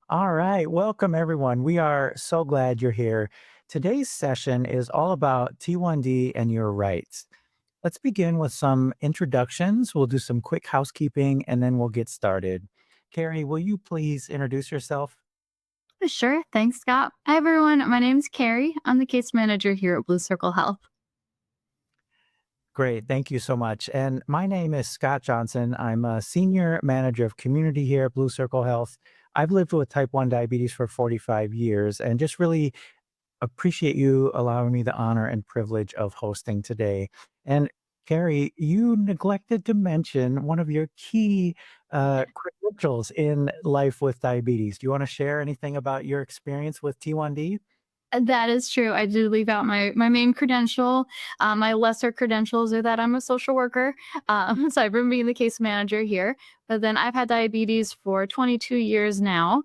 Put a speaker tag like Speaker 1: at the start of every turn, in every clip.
Speaker 1: All right, welcome everyone. We are so glad you're here. Today's session is all about T1D and your rights. Let's begin with some introductions. We'll do some quick housekeeping and then we'll get started. Carrie, will you please introduce yourself?
Speaker 2: Sure. Thanks, Scott. Hi, everyone. My name's Carrie. I'm the case manager here at Blue Circle Health.
Speaker 1: Great, thank you so much. And my name is Scott Johnson. I'm a senior manager of community here at Blue Circle Health. I've lived with type 1 diabetes for 45 years and just really appreciate you allowing me the honor and privilege of hosting today. And Carrie, you neglected to mention one of your key credentials in life with diabetes. Do you want to share anything about your experience with T1D?
Speaker 2: That is true. I do leave out my main credential. My lesser credentials are that I'm a social worker. So I've been being the case manager here. But then I've had diabetes for 22 years now.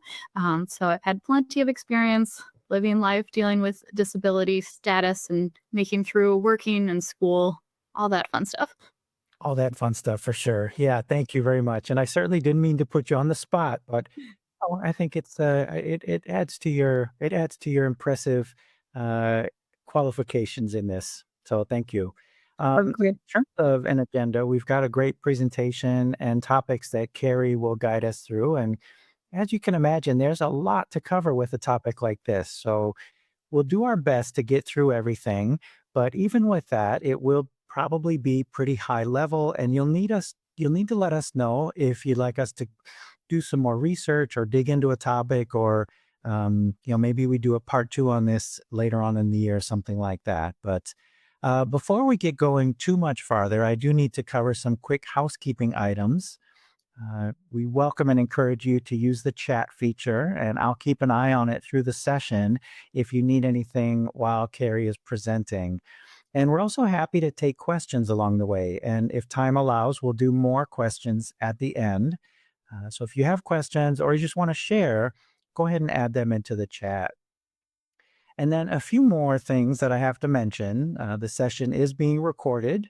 Speaker 2: So I've had plenty of experience living life, dealing with disability status, and making through working and school, all that fun stuff.
Speaker 1: All that fun stuff for sure. Yeah, thank you very much. And I certainly didn't mean to put you on the spot, but oh, I think it adds to your impressive uh, qualifications in this. So thank you. In terms of an agenda, we've got a great presentation and topics that Carrie will guide us through. And as you can imagine, there's a lot to cover with a topic like this. So we'll do our best to get through everything, but even with that, it will probably be pretty high level, and you'll need to let us know if you'd like us to do some more research or dig into a topic or maybe we do a part two on this later on in the year, something like that. But before we get going too much farther, I do need to cover some quick housekeeping items. We welcome and encourage you to use the chat feature, and I'll keep an eye on it through the session if you need anything while Carrie is presenting. And we're also happy to take questions along the way. And if time allows, we'll do more questions at the end. So if you have questions or you just want to share, go ahead and add them into the chat. And then a few more things that I have to mention. The session is being recorded.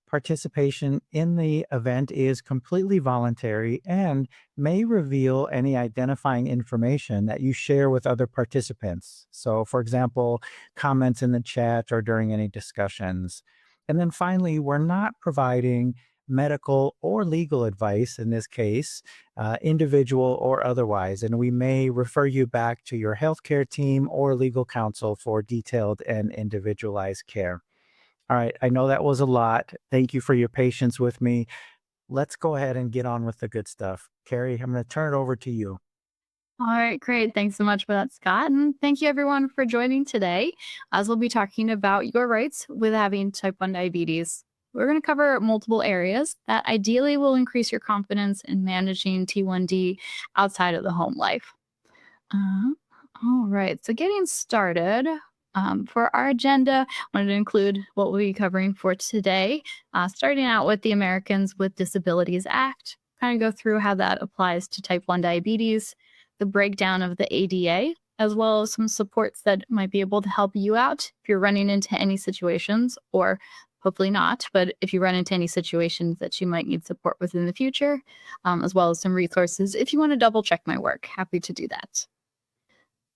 Speaker 1: Participation in the event is completely voluntary and may reveal any identifying information that you share with other participants. So, for example, comments in the chat or during any discussions. And then finally, we're not providing medical or legal advice in this case, individual or otherwise. And we may refer you back to your healthcare team or legal counsel for detailed and individualized care. All right. I know that was a lot. Thank you for your patience with me. Let's go ahead and get on with the good stuff. Carrie, I'm going to turn it over to you.
Speaker 2: All right, great. Thanks so much for that, Scott. And thank you, everyone, for joining today, as we'll be talking about your rights with having type 1 diabetes. We're going to cover multiple areas that ideally will increase your confidence in managing T1D outside of the home life. Uh, all right, so getting started. For our agenda, I wanted to include what we'll be covering for today, starting out with the Americans with Disabilities Act, kind of go through how that applies to type 1 diabetes, the breakdown of the ADA, as well as some supports that might be able to help you out if you're running into any situations, or hopefully not, but if you run into any situations that you might need support with in the future, as well as some resources if you want to double check my work. Happy to do that.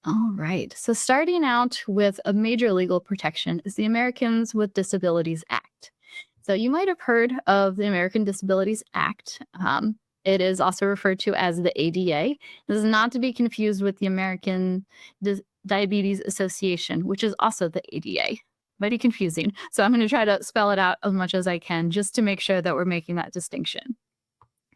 Speaker 2: All right. So, starting out with a major legal protection is the Americans with Disabilities Act. So, you might have heard of the American Disabilities Act. It is also referred to as the ADA. This is not to be confused with the American Diabetes Association, which is also the ADA. Mighty confusing. So, I'm going to try to spell it out as much as I can just to make sure that we're making that distinction.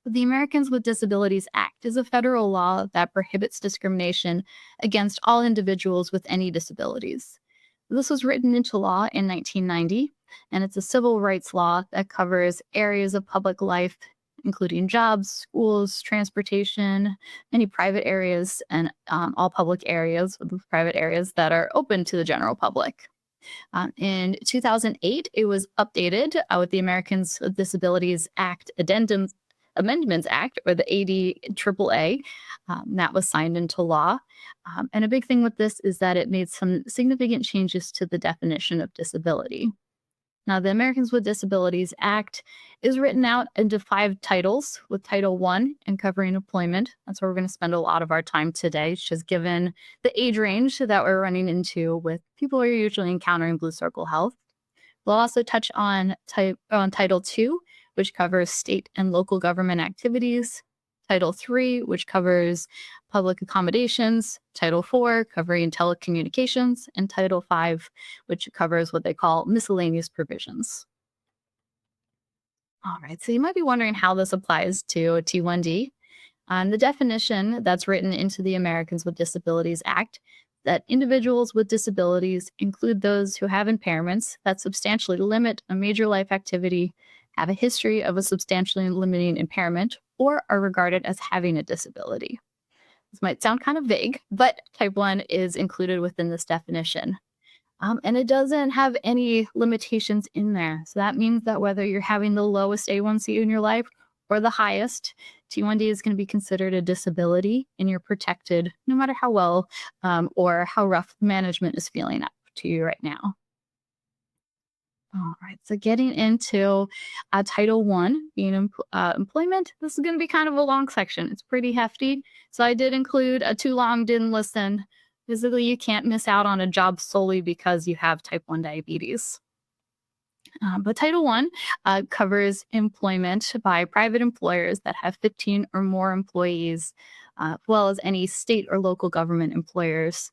Speaker 2: The Americans with Disabilities Act is a federal law that prohibits discrimination against all individuals with any disabilities. This was written into law in 1990, and it's a civil rights law that covers areas of public life, including jobs, schools, transportation, many private areas, and all public areas, with private areas that are open to the general public. In 2008, it was updated with the Americans with Disabilities Act Addendum Amendments Act, or the ADAAA, that was signed into law. And a big thing with this is that it made some significant changes to the definition of disability. Now, the Americans with Disabilities Act is written out into 5 titles, with Title I and covering employment. That's where we're going to spend a lot of our time today, just given the age range that we're running into with people who are usually encountering Blue Circle Health. We'll also touch on Title II, which covers state and local government activities. Title III, which covers public accommodations. Title IV, covering telecommunications. And Title V, which covers what they call miscellaneous provisions. All right, so you might be wondering how this applies to T1D. The definition that's written into the Americans with Disabilities Act that individuals with disabilities include those who have impairments that substantially limit a major life activity, have a history of a substantially limiting impairment, or are regarded as having a disability. This might sound kind of vague, but type 1 is included within this definition. And it doesn't have any limitations in there. So that means that whether you're having the lowest A1C in your life or the highest, T1D is going to be considered a disability and you're protected no matter how well or how rough management is feeling up to you right now. All right, so getting into Title One, being employment, this is going to be kind of a long section. It's pretty hefty. So I did include a too long, didn't listen. Basically, you can't miss out on a job solely because you have type 1 diabetes. But Title One covers employment by private employers that have 15 or more employees, as well as any state or local government employers.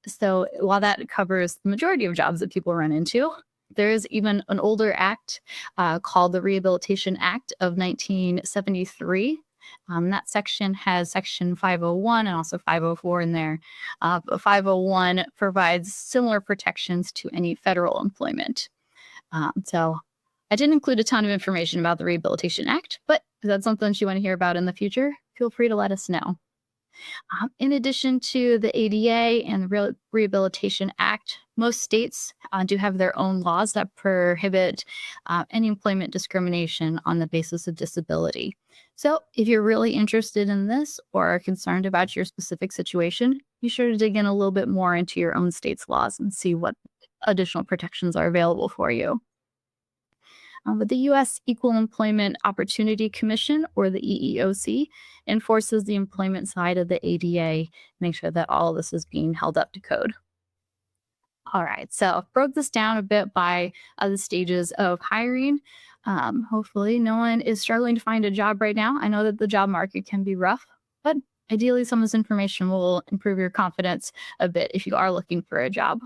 Speaker 2: So while that covers the majority of jobs that people run into, there is even an older act called the Rehabilitation Act of 1973. That section has Section 501 and also 504 in there. 501 provides similar protections to any federal employment. So I didn't include a ton of information about the Rehabilitation Act, but if that's something you want to hear about in the future, feel free to let us know. In addition to the ADA and the Rehabilitation Act, most states do have their own laws that prohibit any employment discrimination on the basis of disability. So, if you're really interested in this or are concerned about your specific situation, be sure to dig in a little bit more into your own state's laws and see what additional protections are available for you. But the U.S. Equal Employment Opportunity Commission, or the EEOC, enforces the employment side of the ADA, make sure that all of this is being held up to code. All right, so I've broke this down a bit by the stages of hiring. Hopefully, no one is struggling to find a job right now. I know that the job market can be rough, but ideally, some of this information will improve your confidence a bit if you are looking for a job.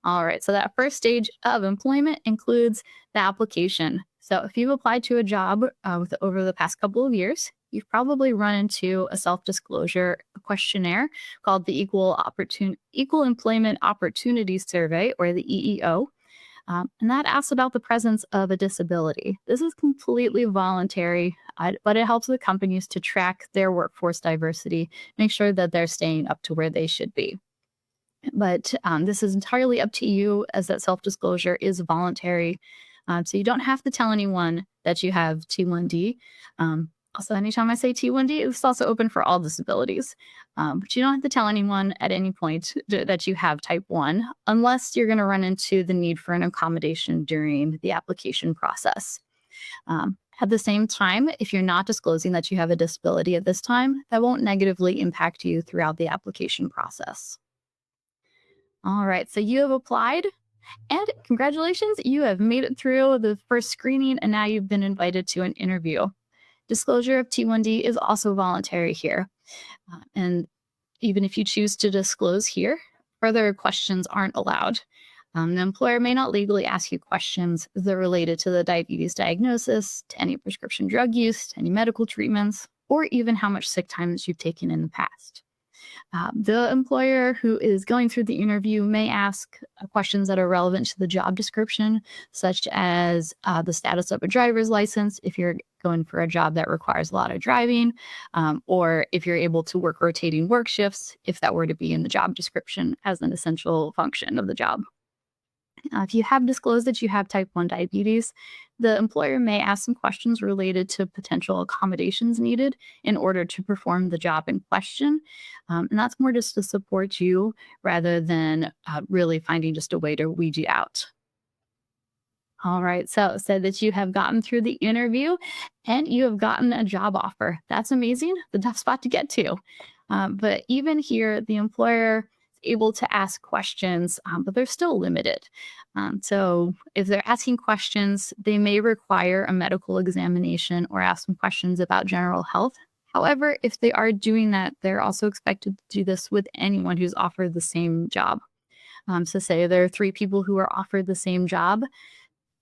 Speaker 2: All right, so that first stage of employment includes the application. So if you've applied to a job over the past couple of years, you've probably run into a self-disclosure questionnaire called the Equal Employment Opportunity Survey, or the EEO. And that asks about the presence of a disability. This is completely voluntary, but it helps the companies to track their workforce diversity, make sure that they're staying up to where they should be. But this is entirely up to you, as that self-disclosure is voluntary. So you don't have to tell anyone that you have T1D. Also, anytime I say T1D, it's also open for all disabilities. But you don't have to tell anyone at any point that you have type 1, unless you're going to run into the need for an accommodation during the application process. At the same time, if you're not disclosing that you have a disability at this time, that won't negatively impact you throughout the application process. All right, so you have applied, and congratulations, you have made it through the first screening, and now you've been invited to an interview. Disclosure of T1D is also voluntary here. And even if you choose to disclose here, further questions aren't allowed. The employer may not legally ask you questions that are related to the diabetes diagnosis, to any prescription drug use, to any medical treatments, or even how much sick time that you've taken in the past. The employer who is going through the interview may ask questions that are relevant to the job description, such as the status of a driver's license, if you're going for a job that requires a lot of driving, or if you're able to work rotating work shifts, if that were to be in the job description as an essential function of the job. If you have disclosed that you have type 1 diabetes, the employer may ask some questions related to potential accommodations needed in order to perform the job in question. And that's more just to support you rather than really finding just a way to weed you out. All right. So said that you have gotten through the interview and you have gotten a job offer. That's amazing. The tough spot to get to. But even here, the employer is able to ask questions, but they're still limited. So if they're asking questions, they may require a medical examination or ask some questions about general health. However, if they are doing that, they're also expected to do this with anyone who's offered the same job. So, say there are three people who are offered the same job,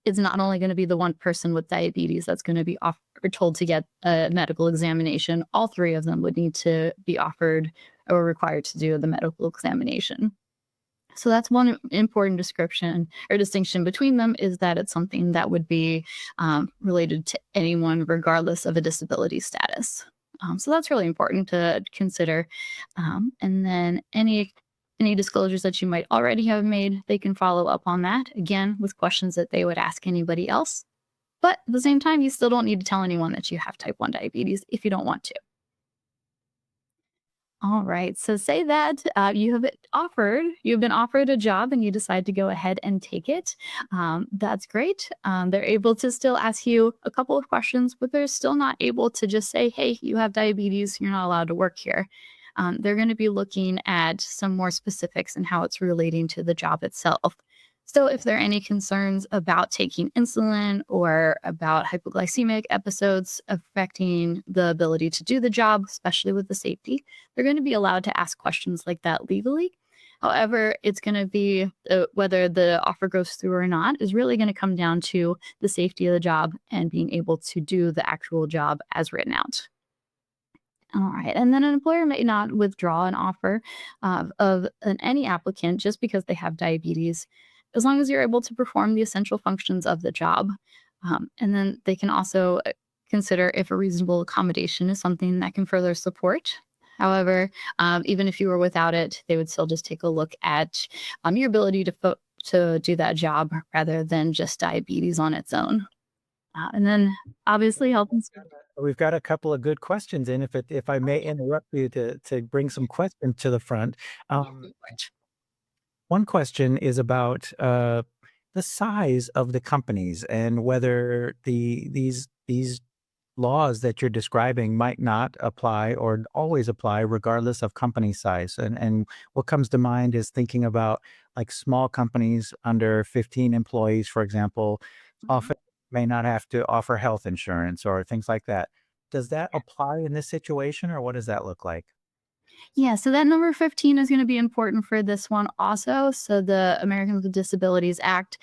Speaker 2: it's not only going to be the one person with diabetes that's going to be offered or told to get a medical examination. All three of them would need to be offered or required to do the medical examination. So that's one important description or distinction between them, is that it's something that would be related to anyone regardless of a disability status. So that's really important to consider. And then any disclosures that you might already have made, they can follow up on that again with questions that they would ask anybody else. But at the same time, you still don't need to tell anyone that you have type 1 diabetes if you don't want to. All right. So say that you've been offered a job and you decide to go ahead and take it. That's great. They're able to still ask you a couple of questions, but they're still not able to just say, hey, you have diabetes. You're not allowed to work here. They're going to be looking at some more specifics and how it's relating to the job itself. So, if there are any concerns about taking insulin or about hypoglycemic episodes affecting the ability to do the job, especially with the safety, they're going to be allowed to ask questions like that legally. However, it's going to be whether the offer goes through or not is really going to come down to the safety of the job and being able to do the actual job as written out. All right. And then an employer may not withdraw an offer any applicant just because they have diabetes, as long as you're able to perform the essential functions of the job. And then they can also consider if a reasonable accommodation is something that can further support. However, even if you were without it, they would still just take a look at your ability to do that job rather than just diabetes on its own. And then obviously health and safety.
Speaker 1: We've got a couple of good questions in. If I may interrupt you to bring some questions to the front. Um, One question is about the size of the companies and whether these laws that you're describing might not apply or always apply regardless of company size. And what comes to mind is thinking about like small companies under 15 employees, for example,
Speaker 2: Mhm.
Speaker 1: often may not have to offer health insurance or things like that. Does that apply in this situation, or what does that look like?
Speaker 2: Yeah, so that number 15 is going to be important for this one also. So the Americans with Disabilities Act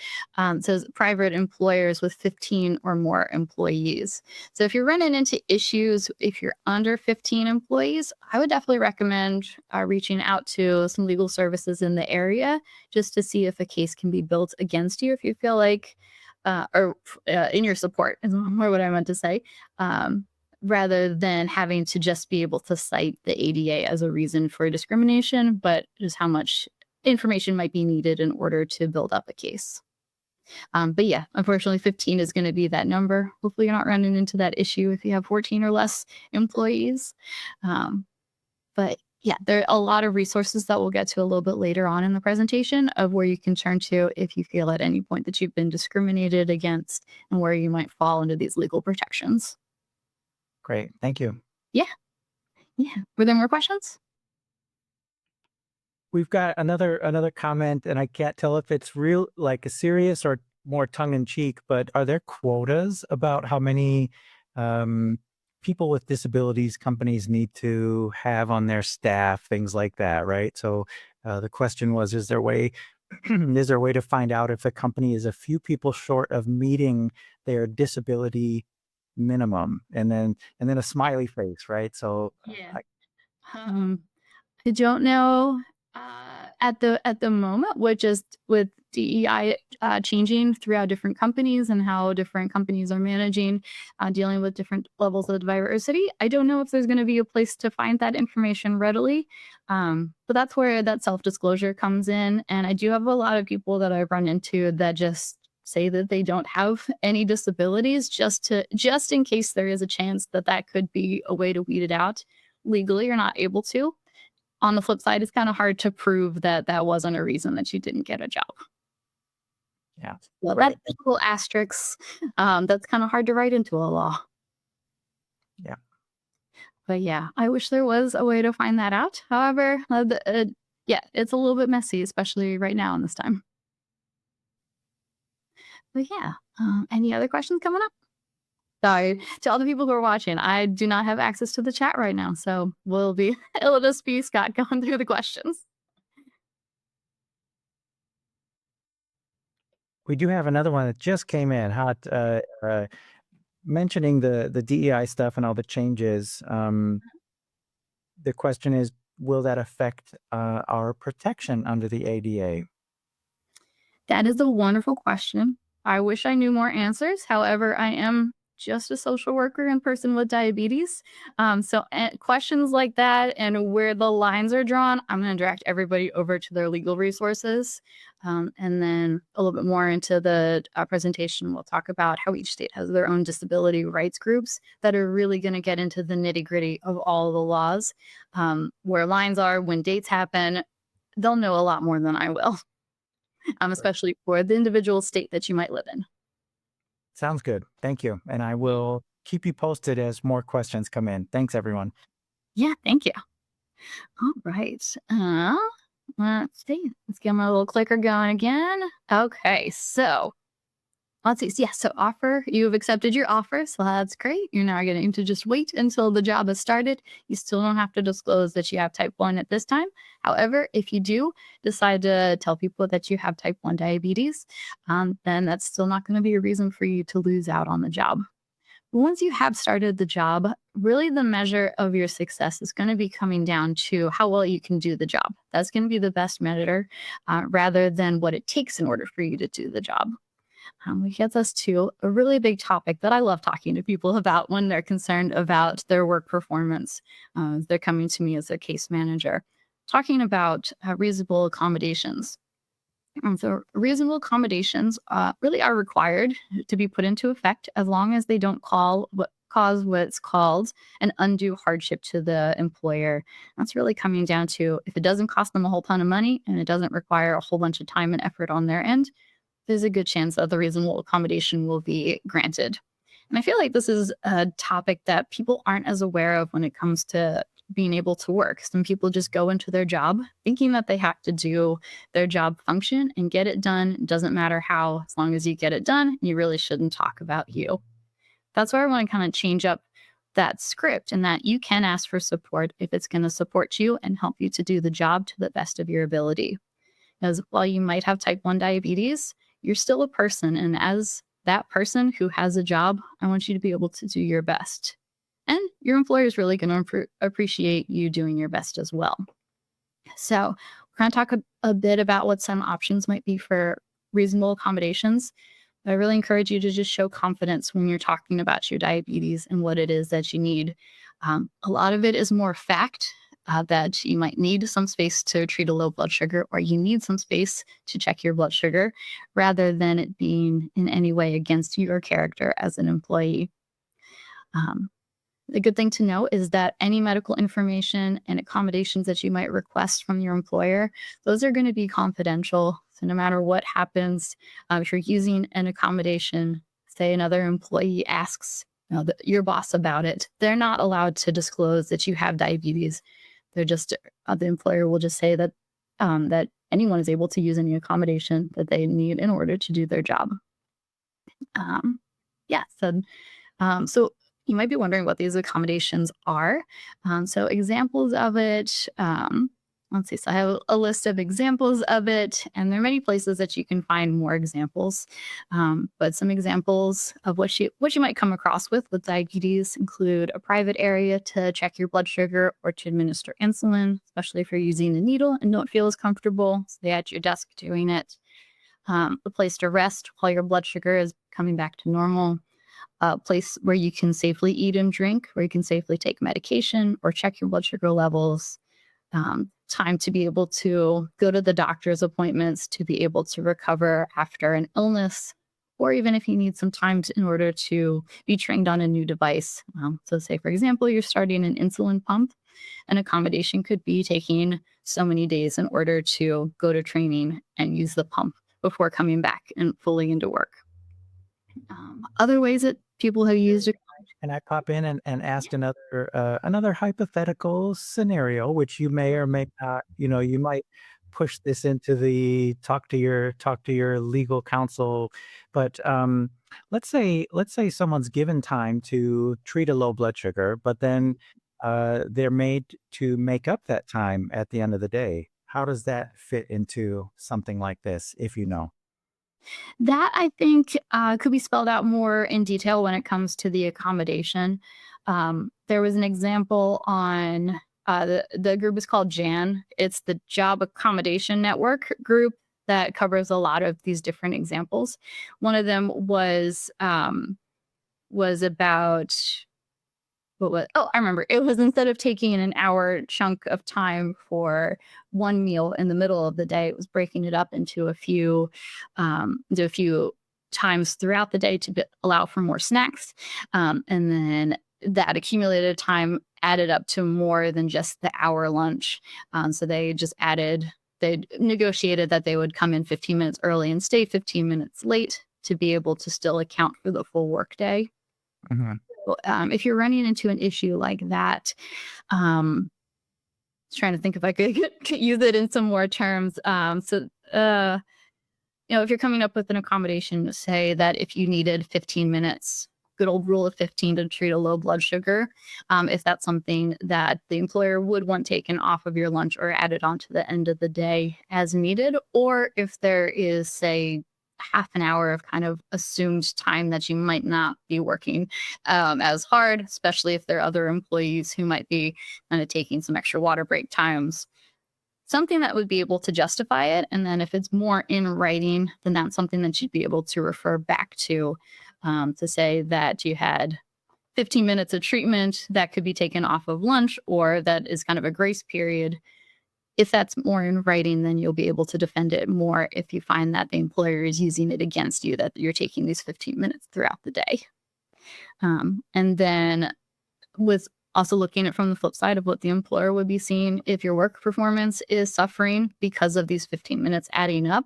Speaker 2: says private employers with 15 or more employees. So if you're running into issues, if you're under 15 employees, I would definitely recommend reaching out to some legal services in the area just to see if a case can be built against you if you feel like, in your support is more what I meant to say. Um, Rather than having to just be able to cite the ADA as a reason for discrimination, but just how much information might be needed in order to build up a case. But yeah, unfortunately, 15 is going to be that number. Hopefully, you're not running into that issue if you have 14 or less employees. Um, but yeah, there are a lot of resources that we'll get to a little bit later on in the presentation of where you can turn to if you feel at any point that you've been discriminated against and where you might fall into these legal protections.
Speaker 1: Great, thank you.
Speaker 2: Yeah, yeah. Were there more questions?
Speaker 1: We've got another comment, and I can't tell if it's real like, serious or more tongue in cheek, but are there quotas about how many, um, people with disabilities companies need to have on their staff, things like that, right? So, the question was, is there a way is there a way to find out if a company is a few people short of meeting their disability minimum? And then a smiley face, right? So,
Speaker 2: Yeah.
Speaker 1: I
Speaker 2: Um, I don't know, at the moment, with DEI, changing throughout different companies and how different companies are managing, dealing with different levels of diversity, I don't know if there's gonna be a place to find that information readily, but that's where that self-disclosure comes in, and I do have a lot of people that I've run into that just say that they don't have any disabilities just in case there is a chance that that could be a way to weed it out. Legally, you're not able to. On the flip side, it's kinda hard to prove that that wasn't a reason that you didn't get a job.
Speaker 1: Yeah.
Speaker 2: Well, that little asterisks, that's kind of hard to write into a law.
Speaker 1: Yeah.
Speaker 2: But yeah, I wish there was a way to find that out. However, yeah, it's a little bit messy, especially right now in this time. But yeah, any other questions coming up? Sorry to all the people who are watching. I do not have access to the chat right now, so we'll be it'll just be Scott going through the questions.
Speaker 1: We do have another one that just came in hot, mentioning the DEI stuff and all the changes. The question is, will that affect our protection under the ADA?
Speaker 2: That is a wonderful question. I wish I knew more answers. However, I am just a social worker and person with diabetes. Questions like that and where the lines are drawn, I'm going to direct everybody over to their legal resources. And then a little bit more into the presentation, we'll talk about how each state has their own disability rights groups that are really going to get into the nitty gritty of all the laws, where lines are, when dates happen. They'll know a lot more than I will. Especially for the individual state that you might live in.
Speaker 1: Sounds good. Thank you. And I will keep you posted as more questions come in. Thanks, everyone.
Speaker 2: Yeah, thank you. All right. Let's see. Let's get my little clicker going again. Okay, so let's see. Yeah, so offer. You've accepted your offer, so that's great. You're now getting to just wait until the job has started. You still don't have to disclose that you have type 1 at this time. However, if you do decide to tell people that you have type 1 diabetes, then that's still not going to be a reason for you to lose out on the job. Once you have started the job, really the measure of your success is going to be coming down to how well you can do the job. That's going to be the best measure rather than what it takes in order for you to do the job. Which gets us to a really big topic that I love talking to people about when they're concerned about their work performance. They're coming to me as a case manager, talking about reasonable accommodations. So, reasonable accommodations really are required to be put into effect as long as they don't cause what's called an undue hardship to the employer. That's really coming down to if it doesn't cost them a whole ton of money and it doesn't require a whole bunch of time and effort on their end, there's a good chance that the reasonable accommodation will be granted. And I feel like this is a topic that people aren't as aware of when it comes to being able to work. Some people just go into their job thinking that they have to do their job function and get it done. It doesn't matter how, as long as you get it done, you really shouldn't talk about you. That's why I want to kind of change up that script and that you can ask for support if it's going to support you and help you to do the job to the best of your ability. Because while you might have type 1 diabetes, you're still a person. And as that person who has a job, I want you to be able to do your best. And your employer is really going to appreciate you doing your best as well. So, we're going to talk a bit about what some options might be for reasonable accommodations. I really encourage you to just show confidence when you're talking about your diabetes and what it is that you need. A lot of it is more fact that you might need some space to treat a low blood sugar, or you need some space to check your blood sugar, rather than it being in any way against your character as an employee. Um, the good thing to know is that any medical information and accommodations that you might request from your employer, those are going to be confidential. So no matter what happens, if you're using an accommodation, say another employee asks your boss about it, they're not allowed to disclose that you have diabetes. They're just the employer will just say that that anyone is able to use any accommodation that they need in order to do their job. Um, yeah, so you might be wondering what these accommodations are. So examples of it, let's see. So I have a list of examples of it, and there are many places that you can find more examples. But some examples of what you might come across with diabetes include a private area to check your blood sugar or to administer insulin, especially if you're using a needle and don't feel as comfortable. Stay at your desk doing it. A place to rest while your blood sugar is coming back to normal, a place where you can safely eat and drink, where you can safely take medication or check your blood sugar levels, time to be able to go to the doctor's appointments, to be able to recover after an illness, or even if you need some time in order to be trained on a new device. So, say, for example, you're starting an insulin pump. An accommodation could be taking so many days in order to go to training and use the pump before coming back and fully into work. Other ways that people have
Speaker 1: Carrie,
Speaker 2: used it.
Speaker 1: can I pop in and ask another hypothetical scenario, which you may or may not, you might push this into the talk to your legal counsel, but let's say someone's given time to treat a low blood sugar, but then they're made to make up that time at the end of the day. How does that fit into something like this, if you know?
Speaker 2: That I think could be spelled out more in detail when it comes to the accommodation. There was an example on the group is called JAN. It's the Job Accommodation Network group that covers a lot of these different examples. One of them was about what was oh, I remember. It was instead of taking an hour chunk of time for one meal in the middle of the day, it was breaking it up into a few times throughout the day to allow for more snacks. And then that accumulated time added up to more than just the hour lunch. So they negotiated that they would come in 15 minutes early and stay 15 minutes late to be able to still account for the full workday.
Speaker 1: Mhm.
Speaker 2: If you're running into an issue like that, um, trying to think if I could use it in some more terms. If you're coming up with an accommodation, say that if you needed 15 minutes, good old rule of 15 to treat a low blood sugar, if that's something that the employer would want taken off of your lunch or added on to the end of the day as needed, or if there is, say, half an hour of kind of assumed time that you might not be working as hard, especially if there are other employees who might be kind of taking some extra water break times, something that would be able to justify it. And then if it's more in writing, then that's something that you'd be able to refer back to say that you had 15 minutes of treatment that could be taken off of lunch, or that is kind of a grace period. If that's more in writing, then you'll be able to defend it more if you find that the employer is using it against you, that you're taking these 15 minutes throughout the day. And then with also looking at from the flip side of what the employer would be seeing, if your work performance is suffering because of these 15 minutes adding up,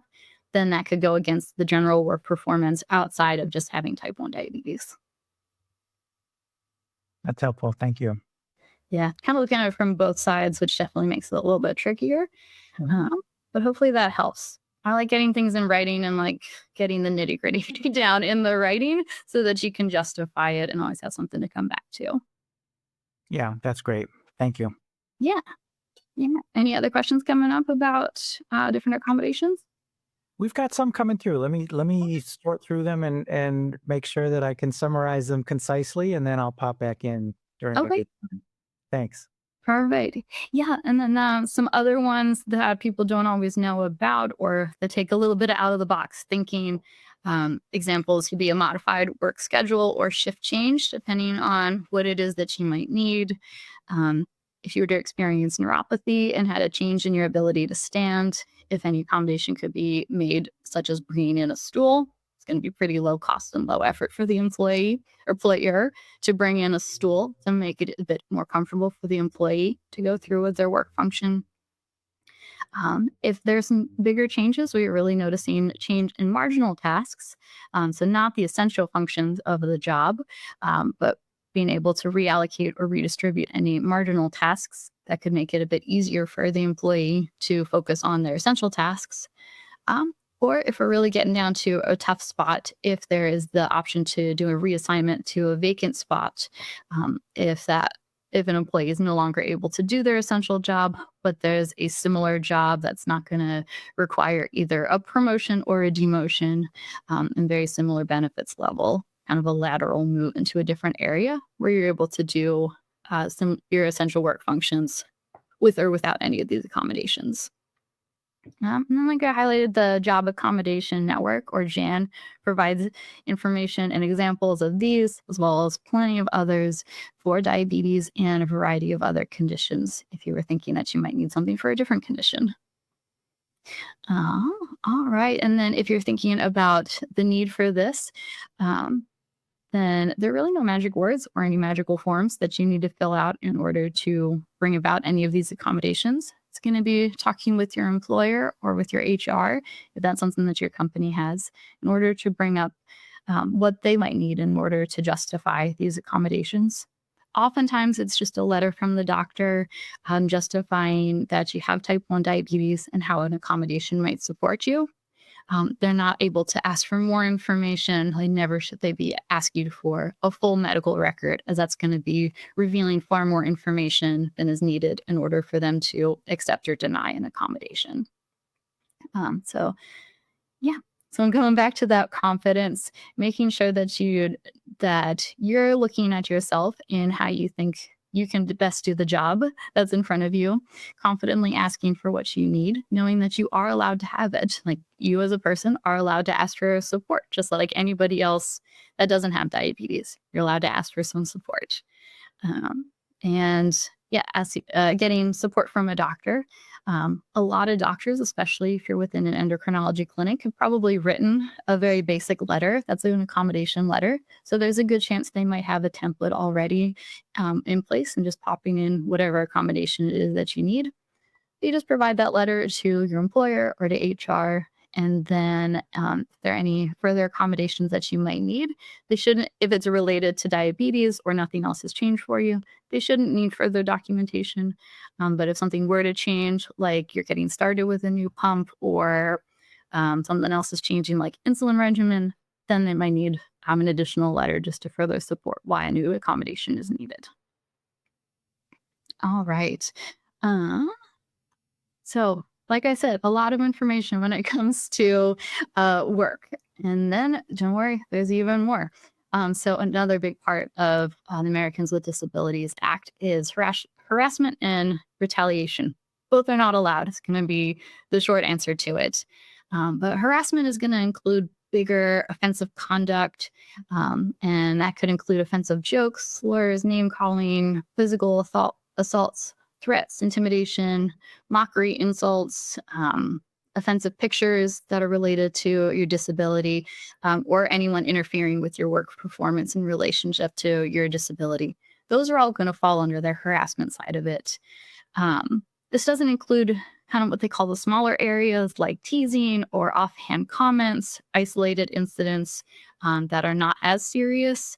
Speaker 2: then that could go against the general work performance outside of just having type 1 diabetes.
Speaker 1: That's helpful. Thank you.
Speaker 2: Yeah, kind of looking at it from both sides, which definitely makes it a little bit trickier.
Speaker 1: Mhm.
Speaker 2: Um, but hopefully that helps. I like getting things in writing and like getting the nitty gritty down in the writing so that you can justify it and always have something to come back to.
Speaker 1: Yeah, that's great. Thank you.
Speaker 2: Yeah. Yeah. Any other questions coming up about different accommodations?
Speaker 1: We've got some coming through. Let me sort through them and make sure that I can summarize them concisely, and then I'll pop back in during a
Speaker 2: Okay.
Speaker 1: good time. Thanks.
Speaker 2: Perfect. Yeah. And then some other ones that people don't always know about or that take a little bit out of the box thinking. Examples could be a modified work schedule or shift change, depending on what it is that you might need. Um, if you were to experience neuropathy and had a change in your ability to stand, if any accommodation could be made, such as bringing in a stool, it's going to be pretty low cost and low effort for the employee or player to bring in a stool to make it a bit more comfortable for the employee to go through with their work function. If there's some bigger changes, we're really noticing change in marginal tasks. So, not the essential functions of the job, but being able to reallocate or redistribute any marginal tasks that could make it a bit easier for the employee to focus on their essential tasks. Um, or if we're really getting down to a tough spot, if there is the option to do a reassignment to a vacant spot, if an employee is no longer able to do their essential job, but there's a similar job that's not going to require either a promotion or a demotion, and very similar benefits level, kind of a lateral move into a different area where you're able to do some your essential work functions with or without any of these accommodations. And then, like I highlighted, the Job Accommodation Network, or JAN, provides information and examples of these, as well as plenty of others for diabetes and a variety of other conditions if you were thinking that you might need something for a different condition. All right. And then, if you're thinking about the need for this, um, then there are really no magic words or any magical forms that you need to fill out in order to bring about any of these accommodations. It's going to be talking with your employer or with your HR, if that's something that your company has, in order to bring up what they might need in order to justify these accommodations. Oftentimes, it's just a letter from the doctor justifying that you have type 1 diabetes and how an accommodation might support you. They're not able to ask for more information. Like, never should they be ask you for a full medical record, as that's going to be revealing far more information than is needed in order for them to accept or deny an accommodation. So yeah. So I'm going back to that confidence, making sure that you're looking at yourself and how you think you can best do the job that's in front of you, confidently asking for what you need, knowing that you are allowed to have it. Like, you as a person are allowed to ask for support, just like anybody else that doesn't have diabetes. You're allowed to ask for some support. Um, and yeah, getting support from a doctor. A lot of doctors, especially if you're within an endocrinology clinic, have probably written a very basic letter. That's an accommodation letter. So there's a good chance they might have a template already in place and just popping in whatever accommodation it is that you need. You just provide that letter to your employer or to HR. And then, if there are any further accommodations that you might need, they shouldn't, if it's related to diabetes or nothing else has changed for you, they shouldn't need further documentation. But if something were to change, like you're getting started with a new pump or something else is changing, like insulin regimen, then they might need an additional letter just to further support why a new accommodation is needed. All right. Um, So, like I said, a lot of information when it comes to work. And then don't worry, there's even more. So, another big part of the Americans with Disabilities Act is harassment and retaliation. Both are not allowed. It's going to be the short answer to it. But harassment is going to include bigger offensive conduct, and that could include offensive jokes, slurs, name calling, physical assaults, threats, intimidation, mockery, insults, offensive pictures that are related to your disability, or anyone interfering with your work performance in relationship to your disability. Those are all going to fall under their harassment side of it. This doesn't include kind of what they call the smaller areas like teasing or offhand comments, isolated incidents that are not as serious.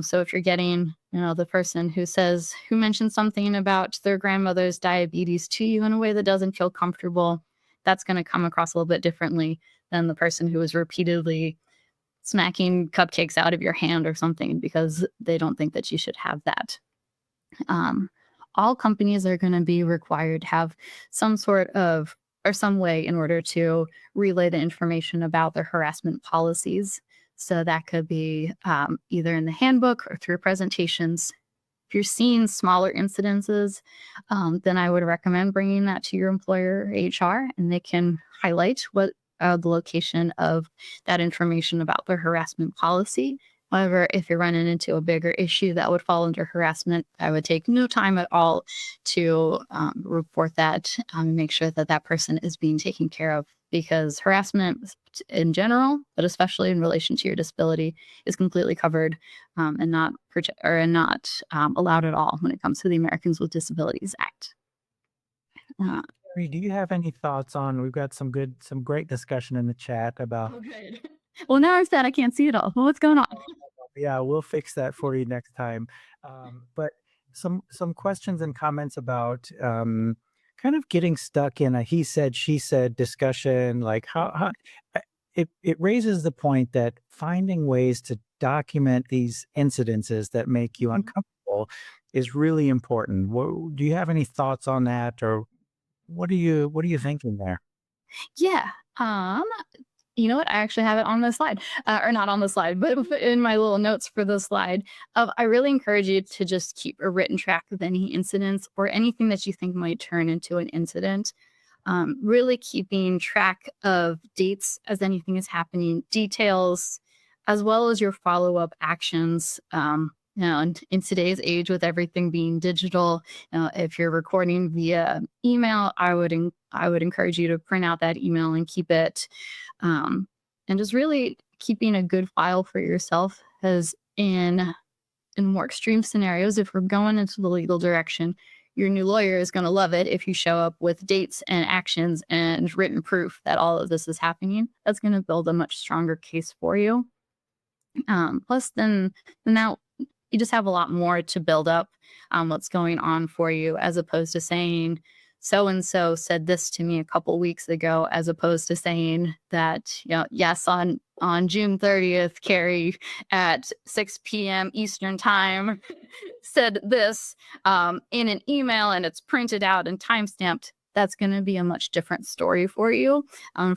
Speaker 2: So if you're getting, the person who mentioned something about their grandmother's diabetes to you in a way that doesn't feel comfortable, that's going to come across a little bit differently than the person who is repeatedly smacking cupcakes out of your hand or something because they don't think that you should have that. Um, all companies are going to be required to have some sort of or some way in order to relay the information about their harassment policies. So that could be either in the handbook or through presentations. If you're seeing smaller incidences, then I would recommend bringing that to your employer or HR, and they can highlight what the location of that information about their harassment policy. However, if you're running into a bigger issue that would fall under harassment, I would take no time at all to report that and make sure that that person is being taken care of because harassment in general, but especially in relation to your disability, is completely covered and not allowed at all when it comes to the Americans with Disabilities Act. Uh,
Speaker 1: Carrie, do you have any thoughts on we've got some great discussion in the chat about
Speaker 2: Oh, good. Well, now I'm sad I can't see it all. Well, what's going on?
Speaker 1: yeah, we'll fix that for you next time. But some questions and comments about kind of getting stuck in a he said she said discussion. Like it raises the point that finding ways to document these incidences that make you
Speaker 2: Mhm.
Speaker 1: uncomfortable is really important. Do you have any thoughts on that, or what are you thinking there?
Speaker 2: Yeah. You know what? I actually have it on the slide, or not on the slide, but in my little notes for the slide. I really encourage you to just keep a written track of any incidents or anything that you think might turn into an incident. Really keeping track of dates as anything is happening, details, as well as your follow up actions. In today's age, with everything being digital, if you're recording via email, I would encourage you to print out that email and keep it, and just really keeping a good file for yourself. As in more extreme scenarios, if we're going into the legal direction, your new lawyer is going to love it if you show up with dates and actions and written proof that all of this is happening. That's going to build a much stronger case for you. Plus, then now you just have a lot more to build up what's going on for you, as opposed to saying so and so said this to me a couple weeks ago, as opposed to saying that, yes, on June 30th, Carrie at 6 p.m. Eastern time said this in an email and it's printed out and time stamped. That's going to be a much different story for you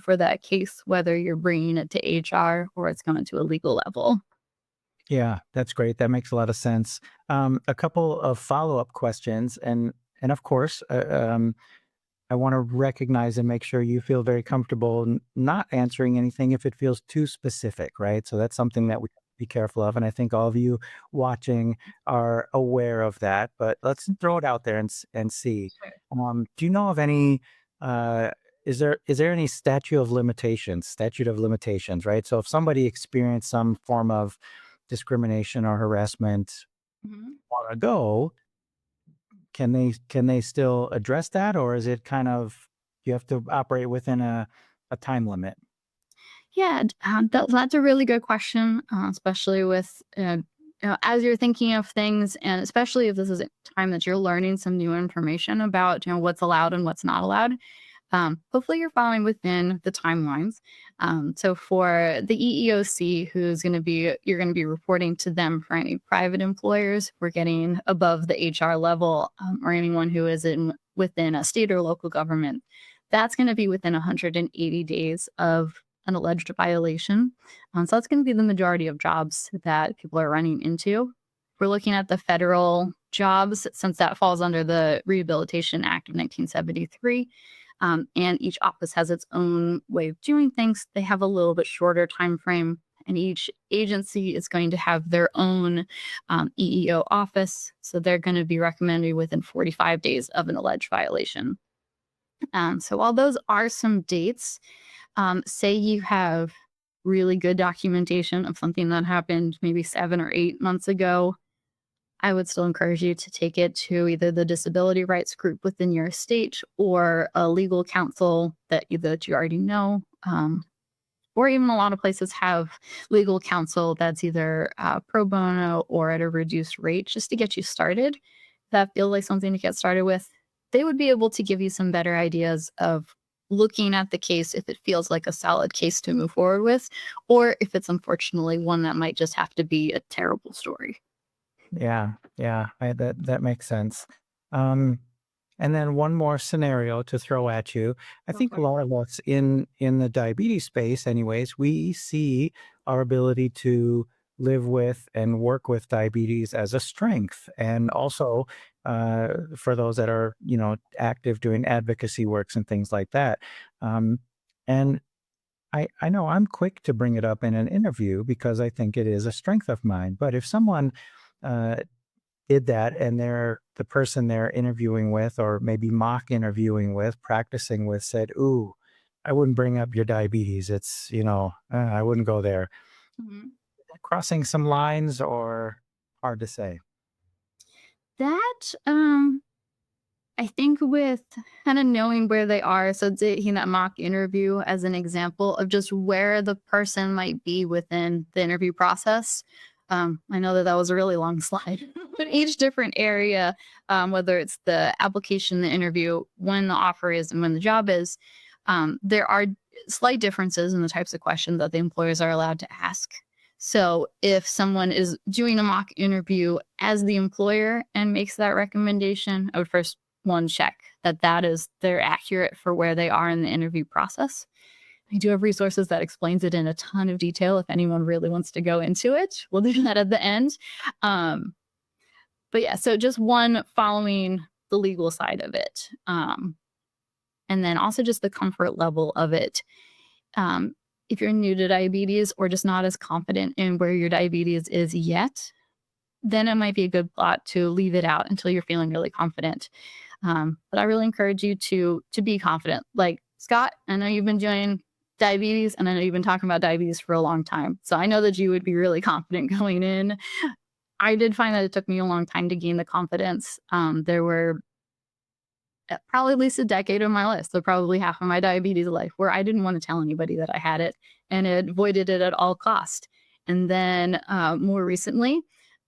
Speaker 2: for that case, whether you're bringing it to HR or it's going to a legal level.
Speaker 1: Yeah, that's great. That makes a lot of sense. A couple of follow-up questions, and of course, I want to recognize and make sure you feel very comfortable not answering anything if it feels too specific, right? So that's something that we have to be careful of, and I think all of you watching are aware of that. But let's throw it out there and see. Do you know of any? Uh, is there any statute of limitations, right? So if somebody experienced some form of discrimination or harassment
Speaker 2: Mhm.
Speaker 1: long ago, can they still address that, or is it kind of you have to operate within a time limit?
Speaker 2: Yeah, that's a really good question, especially with as you're thinking of things, and especially if this is a time that you're learning some new information about what's allowed and what's not allowed. Hopefully, you're following within the timelines. So for the EEOC, you're going to be reporting to them for any private employers. We're getting above the HR level, or anyone who is in within a state or local government. That's going to be within 180 days of an alleged violation. So that's going to be the majority of jobs that people are running into. We're looking at the federal jobs, since that falls under the Rehabilitation Act of 1973. And each office has its own way of doing things. They have a little bit shorter time frame, and each agency is going to have their own EEO office. So they're going to be recommended within 45 days of an alleged violation. So while those are some dates, say you have really good documentation of something that happened maybe 7 or 8 months ago, I would still encourage you to take it to either the disability rights group within your state or a legal counsel that you already know. Or even a lot of places have legal counsel that's either pro bono or at a reduced rate just to get you started. That feels like something to get started with. They would be able to give you some better ideas of looking at the case if it feels like a solid case to move forward with, or if it's unfortunately one that might just have to be a terrible story.
Speaker 1: Yeah, yeah, that makes sense. Um, and then one more scenario to throw at you. I
Speaker 2: Go
Speaker 1: think
Speaker 2: for
Speaker 1: a
Speaker 2: it.
Speaker 1: lot of us in the diabetes space, anyways, we see our ability to live with and work with diabetes as a strength, and also for those that are active doing advocacy works and things like that. And I know I'm quick to bring it up in an interview because I think it is a strength of mine. But if someone uh, did that and the person they're interviewing with or maybe mock interviewing with, practicing with said, "Ooh, I wouldn't bring up your diabetes. I wouldn't go there."
Speaker 2: Mhm.
Speaker 1: Crossing some lines or hard to say.
Speaker 2: That, I think with kind of knowing where they are, so taking that mock interview as an example of just where the person might be within the interview process. I know that that was a really long slide, but each different area, whether it's the application, the interview, when the offer is, and when the job is, there are slight differences in the types of questions that the employers are allowed to ask. So if someone is doing a mock interview as the employer and makes that recommendation, I would first one check that they're accurate for where they are in the interview process. I do have resources that explains it in a ton of detail if anyone really wants to go into it. We'll do that at the end. Um, but yeah, so just one, following the legal side of it. And then also just the comfort level of it. Um, if you're new to diabetes or just not as confident in where your diabetes is yet, then it might be a good plot to leave it out until you're feeling really confident. But I really encourage you to be confident. Like Scott, I know you've been doing diabetes, and I know you've been talking about diabetes for a long time. So I know that you would be really confident going in. I did find that it took me a long time to gain the confidence. There were probably at least a decade of my life, so probably half of my diabetes life, where I didn't want to tell anybody that I had it and avoided it at all cost. And then more recently,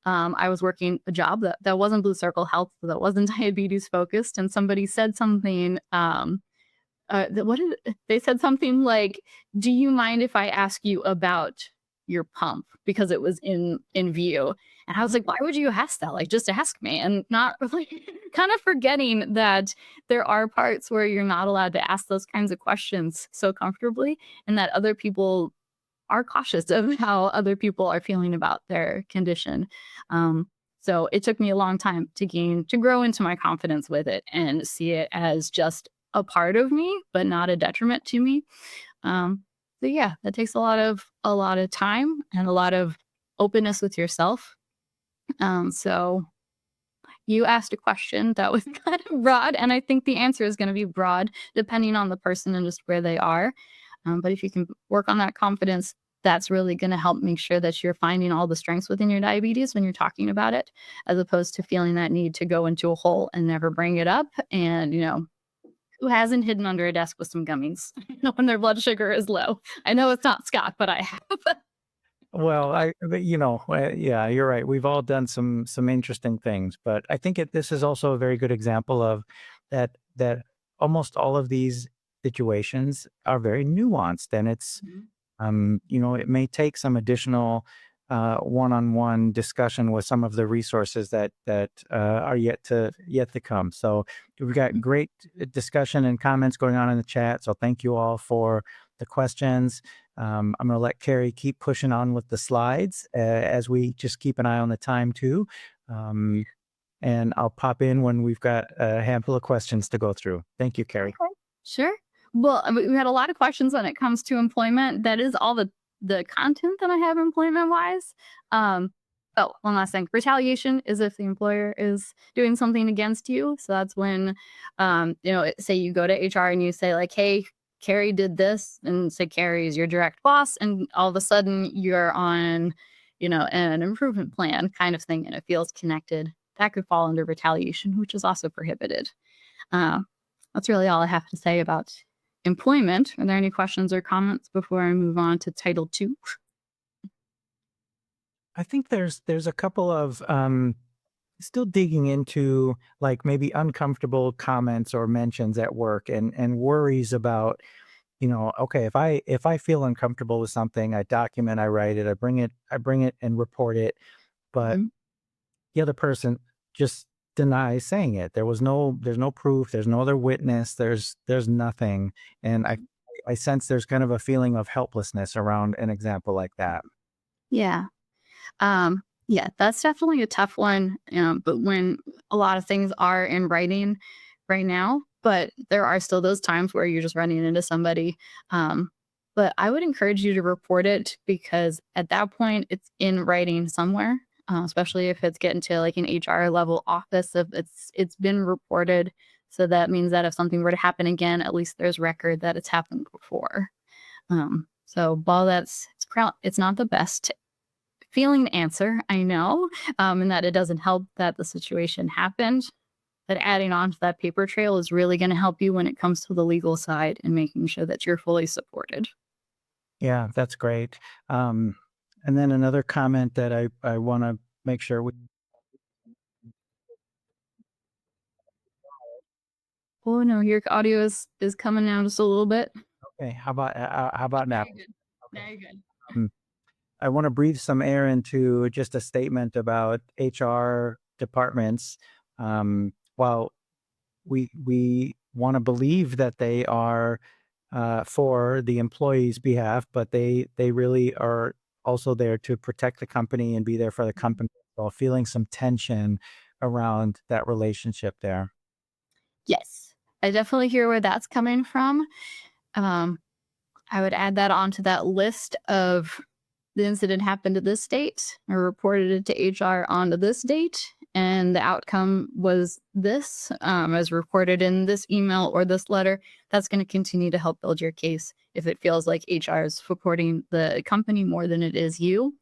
Speaker 2: I was working a job that wasn't Blue Circle Health, so that wasn't diabetes focused, and somebody said something. What did they said something like, "Do you mind if I ask you about your pump?" Because it was in view, and I was like, "Why would you ask that? Like, just ask me," and not like kind of forgetting that there are parts where you're not allowed to ask those kinds of questions so comfortably, and that other people are cautious of how other people are feeling about their condition. Um, so it took me a long time to grow into my confidence with it and see it as just a part of me, but not a detriment to me. Um, so yeah, that takes a lot of time and a lot of openness with yourself. So you asked a question that was kind of broad, and I think the answer is going to be broad depending on the person and just where they are. But if you can work on that confidence, that's really going to help make sure that you're finding all the strengths within your diabetes when you're talking about it, as opposed to feeling that need to go into a hole and never bring it up. And, who hasn't hidden under a desk with some gummies when their blood sugar is low? I know it's not Scott, but I have.
Speaker 1: Well, yeah, you're right. We've all done some interesting things, but I think this is also a very good example of that almost all of these situations are very nuanced, and
Speaker 2: Mhm.
Speaker 1: it may take some additional one-on-one discussion with some of the resources that are yet to come. So we've got great discussion and comments going on in the chat. So thank you all for the questions. I'm going to let Carrie keep pushing on with the slides as we just keep an eye on the time too. Um, and I'll pop in when we've got a handful of questions to go through. Thank you, Carrie.
Speaker 2: Okay. Sure. Well, we had a lot of questions when it comes to employment. That is all the content that I have employment wise. Oh, one last thing. Retaliation is if the employer is doing something against you. So that's when, say you go to HR and you say like, "Hey, Carrie did this," and say Carrie is your direct boss, and all of a sudden you're on, an improvement plan kind of thing, and it feels connected. That could fall under retaliation, which is also prohibited. Uh, that's really all I have to say about employment. Are there any questions or comments before I move on to Title II?
Speaker 1: I think there's a couple of still digging into like maybe uncomfortable comments or mentions at work and worries about, okay, if I feel uncomfortable with something, I document, I write it, I bring it and report it, but
Speaker 2: Mhm.
Speaker 1: the other person just denies saying it. There's no proof, there's no other witness, there's nothing. And I sense there's kind of a feeling of helplessness around an example like that.
Speaker 2: Yeah. Yeah, that's definitely a tough one. But when a lot of things are in writing right now, but there are still those times where you're just running into somebody. Um, but I would encourage you to report it because at that point it's in writing somewhere, especially if it's getting to like an HR level office. If it's been reported, so that means that if something were to happen again, at least there's record that it's happened before. So while it's not the best feeling answer, I know, and that it doesn't help that the situation happened, but adding on to that paper trail is really gonna help you when it comes to the legal side and making sure that you're fully supported.
Speaker 1: Yeah, that's great. Um, and then another comment that I want to make sure we.
Speaker 2: Oh, no, your audio is coming down just a little bit.
Speaker 1: Okay, how about
Speaker 2: Now
Speaker 1: now?
Speaker 2: you're good. Now
Speaker 1: Okay.
Speaker 2: you're good.
Speaker 1: Um, I want to breathe some air into just a statement about HR departments. While we want to believe that they are for the employees' behalf, but they really are also there to protect the company and be there for the company while feeling some tension around that relationship there.
Speaker 2: Yes. I definitely hear where that's coming from. Um, I would add that onto that list of the incident happened at this date. I reported it to HR on to this date, and the outcome was this, as reported in this email or this letter. That's going to continue to help build your case if it feels like HR is supporting the company more than it is you.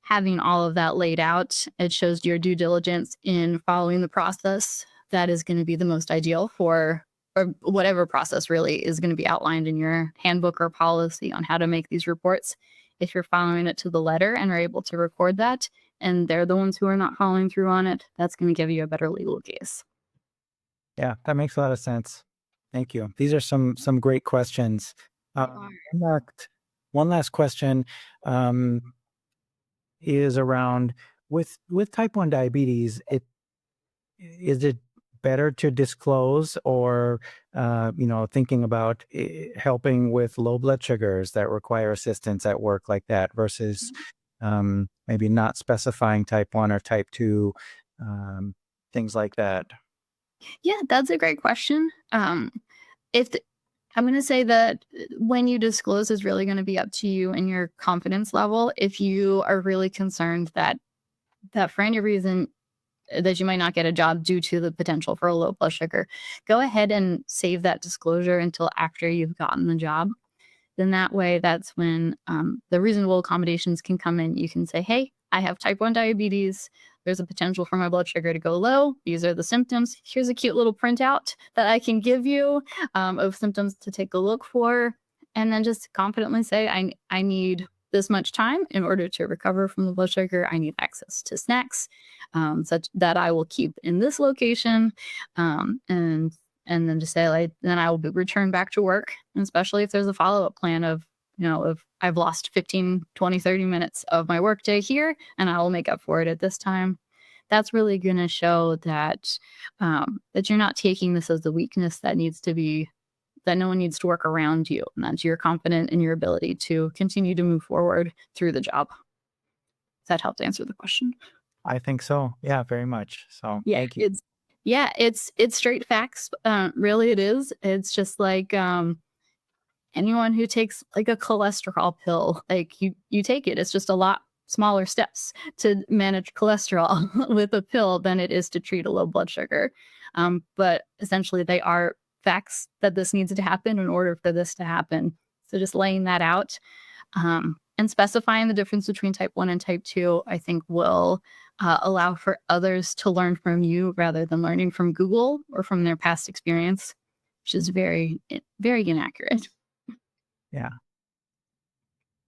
Speaker 2: Having all of that laid out, it shows your due diligence in following the process that is going to be the most ideal for or whatever process really is going to be outlined in your handbook or policy on how to make these reports. If you're following it to the letter and are able to record that, and they're the ones who are not following through on it, that's going to give you a better legal case.
Speaker 1: Yeah, that makes a lot of sense. Thank you. These are some great questions.
Speaker 2: They are.
Speaker 1: One last question, um, is around with type 1 diabetes, is it better to disclose or, thinking about, helping with low blood sugars that require assistance at work like that versus, maybe not specifying type 1 or type 2, um, things like that?
Speaker 2: Yeah, that's a great question. If the, I'm going to say that when you disclose is really going to be up to you and your confidence level. If you are really concerned that for any reason that you might not get a job due to the potential for a low blood sugar, go ahead and save that disclosure until after you've gotten the job. Then that way, that's when the reasonable accommodations can come in. You can say, hey, I have type 1 diabetes. There's a potential for my blood sugar to go low. These are the symptoms. Here's a cute little printout that I can give you of symptoms to take a look for. And then just confidently say, I need this much time in order to recover from the blood sugar. I need access to snacks such that I will keep in this location. Um, and and then just say like then I will be returned back to work, and especially if there's a follow-up plan of if I've lost 15, 20, 30 minutes of my workday here and I will make up for it at this time. That's really going to show that you're not taking this as a weakness that no one needs to work around you, and that you're confident in your ability to continue to move forward through the job. Does that help to answer the question?
Speaker 1: I think so. Yeah, very much. So,
Speaker 2: Yeah,
Speaker 1: thank you.
Speaker 2: it's straight facts. Really, it is. It's just like anyone who takes like a cholesterol pill, like you take it. It's just a lot smaller steps to manage cholesterol with a pill than it is to treat a low blood sugar. But essentially, they are facts that this needs to happen in order for this to happen. So just laying that out and specifying the difference between type 1 and type 2, I think will allow for others to learn from you rather than learning from Google or from their past experience, which is very inaccurate.
Speaker 1: Yeah,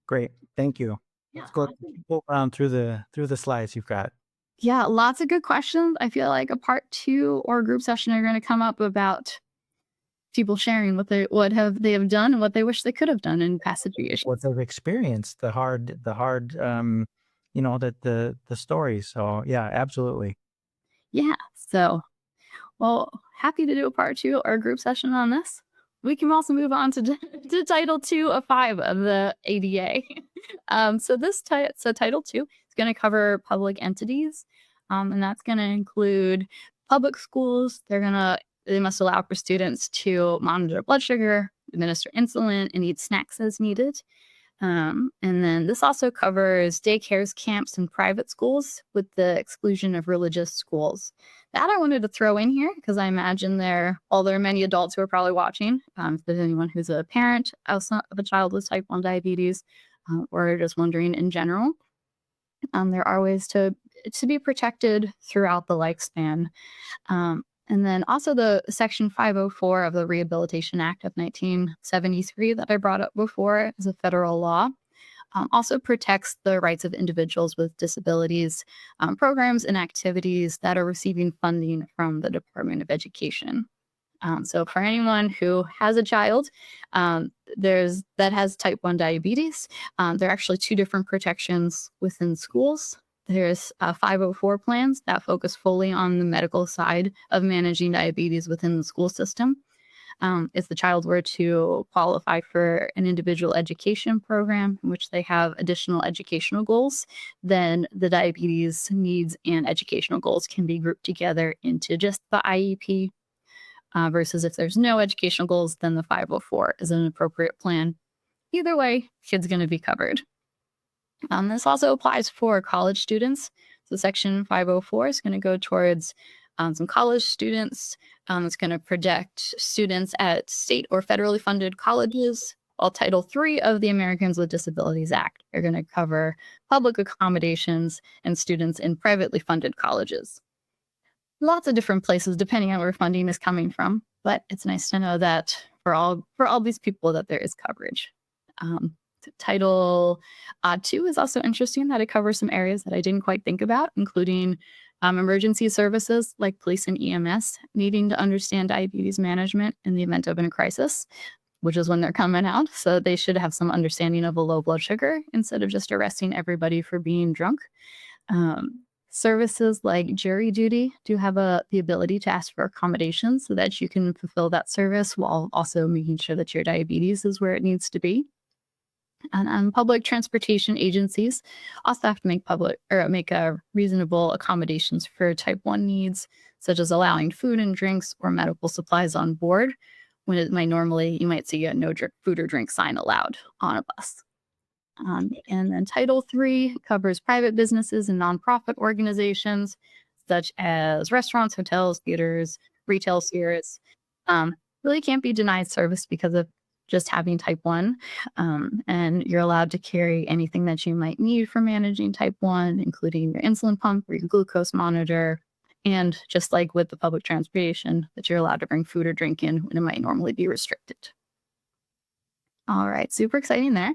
Speaker 1: great. Thank you.
Speaker 2: Yeah,
Speaker 1: Let's go around through the slides you've got.
Speaker 2: yeah, lots of good questions. I feel like a part two or group session are going to come up about people sharing what they have done and what they wish they could have done in past
Speaker 1: What
Speaker 2: situations.
Speaker 1: they've experienced, the stories. So, yeah, absolutely.
Speaker 2: Yeah. So, well, happy to do a part two or a group session on this. We can also move on to, to Title 2 of 5 of the ADA. So Title 2 is going to cover public entities, and that's going to include public schools. They must allow for students to monitor blood sugar, administer insulin, and eat snacks as needed. And then this also covers daycares, camps, and private schools with the exclusion of religious schools. That I wanted to throw in here because I imagine there are many adults who are probably watching. If there's anyone who's a parent of a child with type 1 diabetes, or just wondering in general, there are ways to be protected throughout the lifespan. And then also the Section 504 of the Rehabilitation Act of 1973 that I brought up before is a federal law. Also protects the rights of individuals with disabilities, programs and activities that are receiving funding from the Department of Education. So for anyone who has a child that has type 1 diabetes, there are actually two different protections within schools. There's 504 plans that focus fully on the medical side of managing diabetes within the school system. If the child were to qualify for an individual education program in which they have additional educational goals, then the diabetes needs and educational goals can be grouped together into just the IEP. Versus if there's no educational goals, then the 504 is an appropriate plan. Either way, kid's going to be covered. This also applies for college students. So Section 504 is going to go towards some college students. It's going to protect students at state or federally funded colleges, while Title III of the Americans with Disabilities Act are going to cover public accommodations and students in privately funded colleges. lots of different places depending on where funding is coming from. But it's nice to know that for all these people that there is coverage. Um, Title 2 is also interesting that it covers some areas that I didn't quite think about, including emergency services like police and EMS needing to understand diabetes management in the event of a crisis, which is when they're coming out. So they should have some understanding of a low blood sugar instead of just arresting everybody for being drunk. Services like jury duty do have the ability to ask for accommodations so that you can fulfill that service while also making sure that your diabetes is where it needs to be. And public transportation agencies also have to make reasonable accommodations for type 1 needs, such as allowing food and drinks or medical supplies on board when it might normally you might see a food or drink sign allowed on a bus. And then Title III covers private businesses and nonprofit organizations such as restaurants, hotels, theaters, retail spirits. Really can't be denied service because of just having type 1. And you're allowed to carry anything that you might need for managing type 1, including your insulin pump or your glucose monitor. And just like with the public transportation, that you're allowed to bring food or drink in when it might normally be restricted. All right, super exciting there.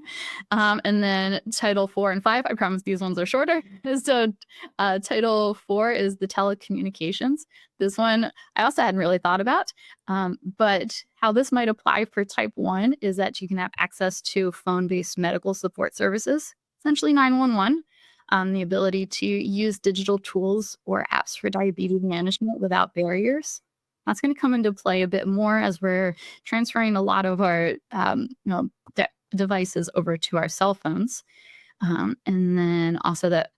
Speaker 2: And then Title 4 and 5, I promise these ones are shorter. So, Title 4 is the telecommunications. This one I also hadn't really thought about, but how this might apply for Type 1 is that you can have access to phone-based medical support services, essentially 911, the ability to use digital tools or apps for diabetes management without barriers. That's going to come into play a bit more as we're transferring a lot of our devices over to our cell phones. And then also that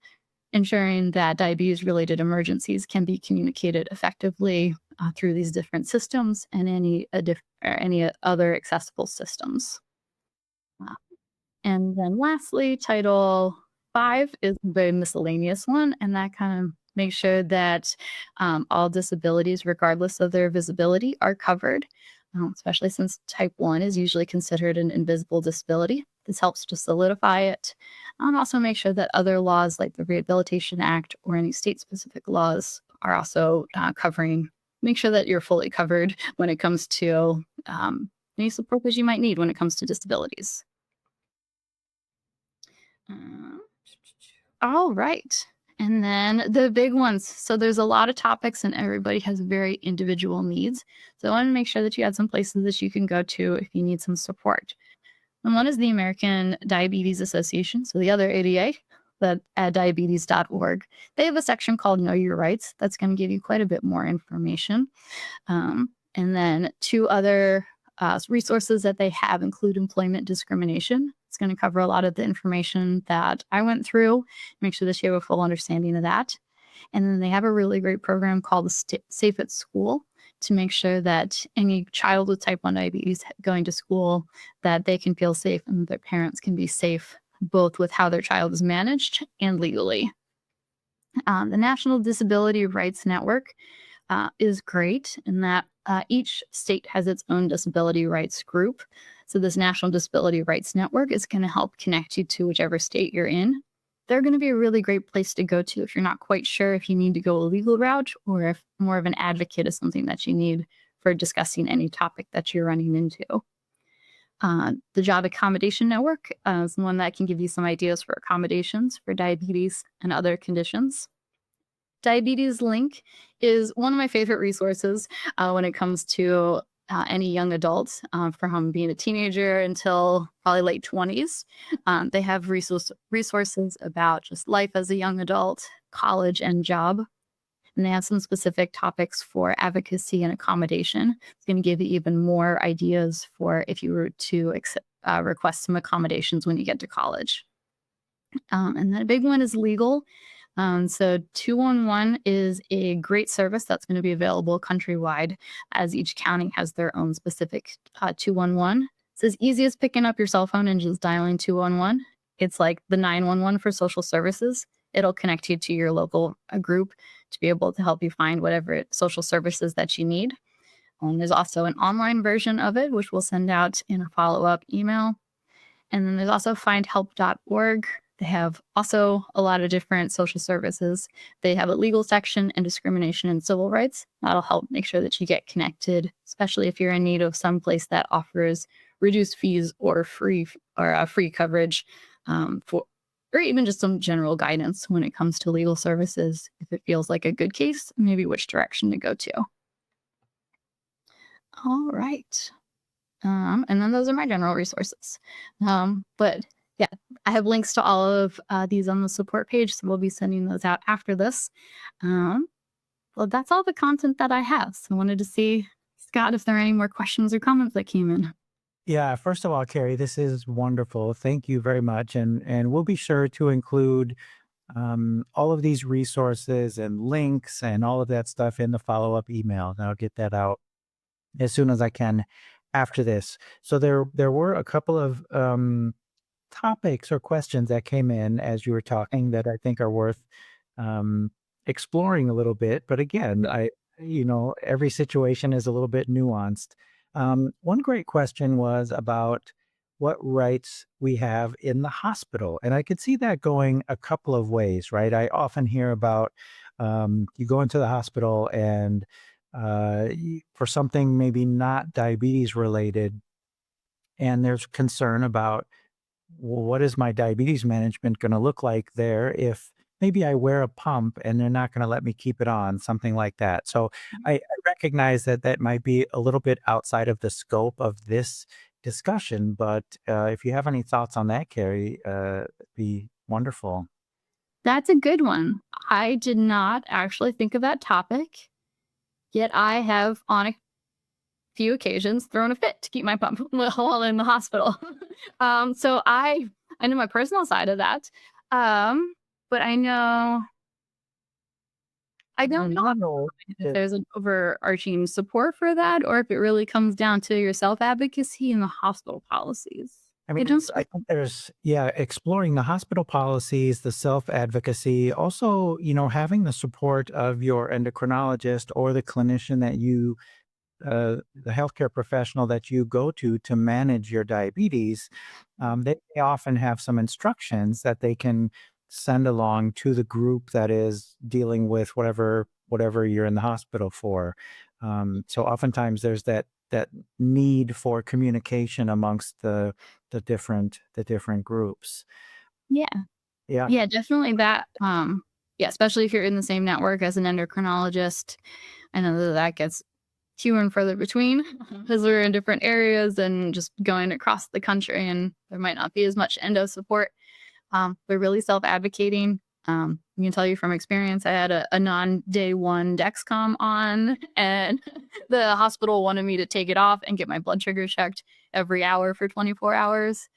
Speaker 2: ensuring that diabetes related emergencies can be communicated effectively through these different systems and any other accessible systems. Uh, and then lastly, Title 5 is the miscellaneous one, and that kind of makes sure that all disabilities, regardless of their visibility, are covered, especially since type 1 is usually considered an invisible disability. This helps to solidify it and also make sure that other laws like the Rehabilitation Act or any state specific laws are also make sure that you're fully covered when it comes to any support that you might need when it comes to disabilities. Uh, all right. And then the big ones. So there's a lot of topics and everybody has very individual needs. So I want to make sure that you have some places that you can go to if you need some support. And one is the American Diabetes Association. So the other ADA, that at diabetes.org. They have a section called Know Your Rights. That's going to give you quite a bit more information. And then two other resources that they have include employment discrimination. It's going to cover a lot of the information that I went through, make sure that you have a full understanding of that. And then they have a really great program called Safe at School to make sure that any child with type 1 diabetes going to school, that they can feel safe and their parents can be safe, both with how their child is managed and legally. The National Disability Rights Network is great in that each state has its own disability rights group. So this National Disability Rights Network is going to help connect you to whichever state you're in. They're going to be a really great place to go to if you're not quite sure if you need to go a legal route or if more of an advocate is something that you need for discussing any topic that you're running into. The Job Accommodation Network is one that can give you some ideas for accommodations for diabetes and other conditions. Diabetes Link is one of my favorite resources when it comes to any young adult from being a teenager until probably late 20s. They have resources about just life as a young adult, college, and job. And they have some specific topics for advocacy and accommodation. It's going to give you even more ideas for if you were to request some accommodations when you get to college. And then a big one is legal. So 211 is a great service that's going to be available countrywide as each county has their own specific 211. It's as easy as picking up your cell phone and just dialing 211. It's like the 911 for social services. It'll connect you to your local group to be able to help you find whatever social services that you need. There's also an online version of it, which we'll send out in a follow-up email. And then there's also findhelp.org. They have also a lot of different social services. They have a legal section and discrimination and civil rights. That'll help make sure that you get connected, especially if you're in need of some place that offers reduced fees or free coverage for or even just some general guidance when it comes to legal services. If it feels like a good case, maybe which direction to go to. All right. And then those are my general resources. But yeah, I have links to all of these on the support page, so we'll be sending those out after this. Um, well, that's all the content that I have. So I wanted to see, Scott, if there are any more questions or comments that came in.
Speaker 1: Yeah, first of all, Carrie, this is wonderful. Thank you very much, and we'll be sure to include all of these resources and links and all of that stuff in the follow up email. And I'll get that out as soon as I can after this. So there were a couple of topics or questions that came in as you were talking that I think are worth um, exploring a little bit. But again, every situation is a little bit nuanced. One great question was about what rights we have in the hospital. And I could see that going a couple of ways, right? I often hear about you go into the hospital and for something maybe not diabetes related, and there's concern about, well, what is my diabetes management going to look like there if maybe I wear a pump and they're not going to let me keep it on, something like that. So I recognize that that might be a little bit outside of the scope of this discussion, but if you have any thoughts on that, Carrie, it'd be wonderful.
Speaker 2: That's a good one. I did not actually think of that topic, yet I have on a few occasions thrown a fit to keep my pump while in the hospital. So I know my personal side of that. But I don't know
Speaker 1: Not all.
Speaker 2: if there's an overarching support for that or if it really comes down to your self-advocacy and the hospital policies.
Speaker 1: I
Speaker 2: I
Speaker 1: mean,
Speaker 2: don't
Speaker 1: I think there's, yeah, exploring the hospital policies, the self advocacy, also, having the support of your endocrinologist or the clinician that the healthcare professional that you go to manage your diabetes. They often have some instructions that they can send along to the group that is dealing with whatever you're in the hospital for. So oftentimes there's that need for communication amongst the different groups.
Speaker 2: yeah.
Speaker 1: Yeah.
Speaker 2: Yeah, definitely that, yeah, especially if you're in the same network as an endocrinologist. I know that that gets fewer and further between because we're in different areas and just going across the country, and there might not be as much endo support. They're really self-advocating. I can tell you from experience, I had a non-day one Dexcom on, and the hospital wanted me to take it off and get my blood sugar checked every hour for 24 hours.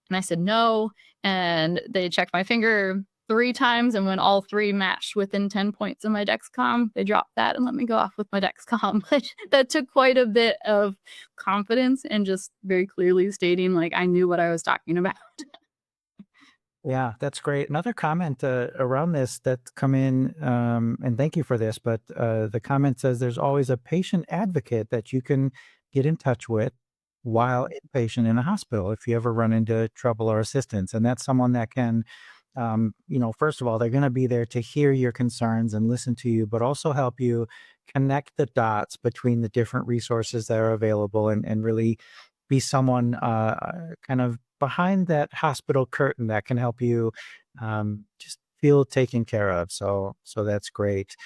Speaker 2: And I said no. And they checked my finger 3 times. And when all three matched within 10 points of my Dexcom, they dropped that and let me go off with my Dexcom. But that took quite a bit of confidence and just very clearly stating, like, I knew what I was talking about.
Speaker 1: Yeah, that's great. Another comment around this that's come in, and thank you for this, but the comment says there's always a patient advocate that you can get in touch with while inpatient in a hospital if you ever run into trouble or assistance. And that's someone that can, first of all, they're going to be there to hear your concerns and listen to you, but also help you connect the dots between the different resources that are available and really be someone kind of behind that hospital curtain that can help you just feel taken care of. So that's great.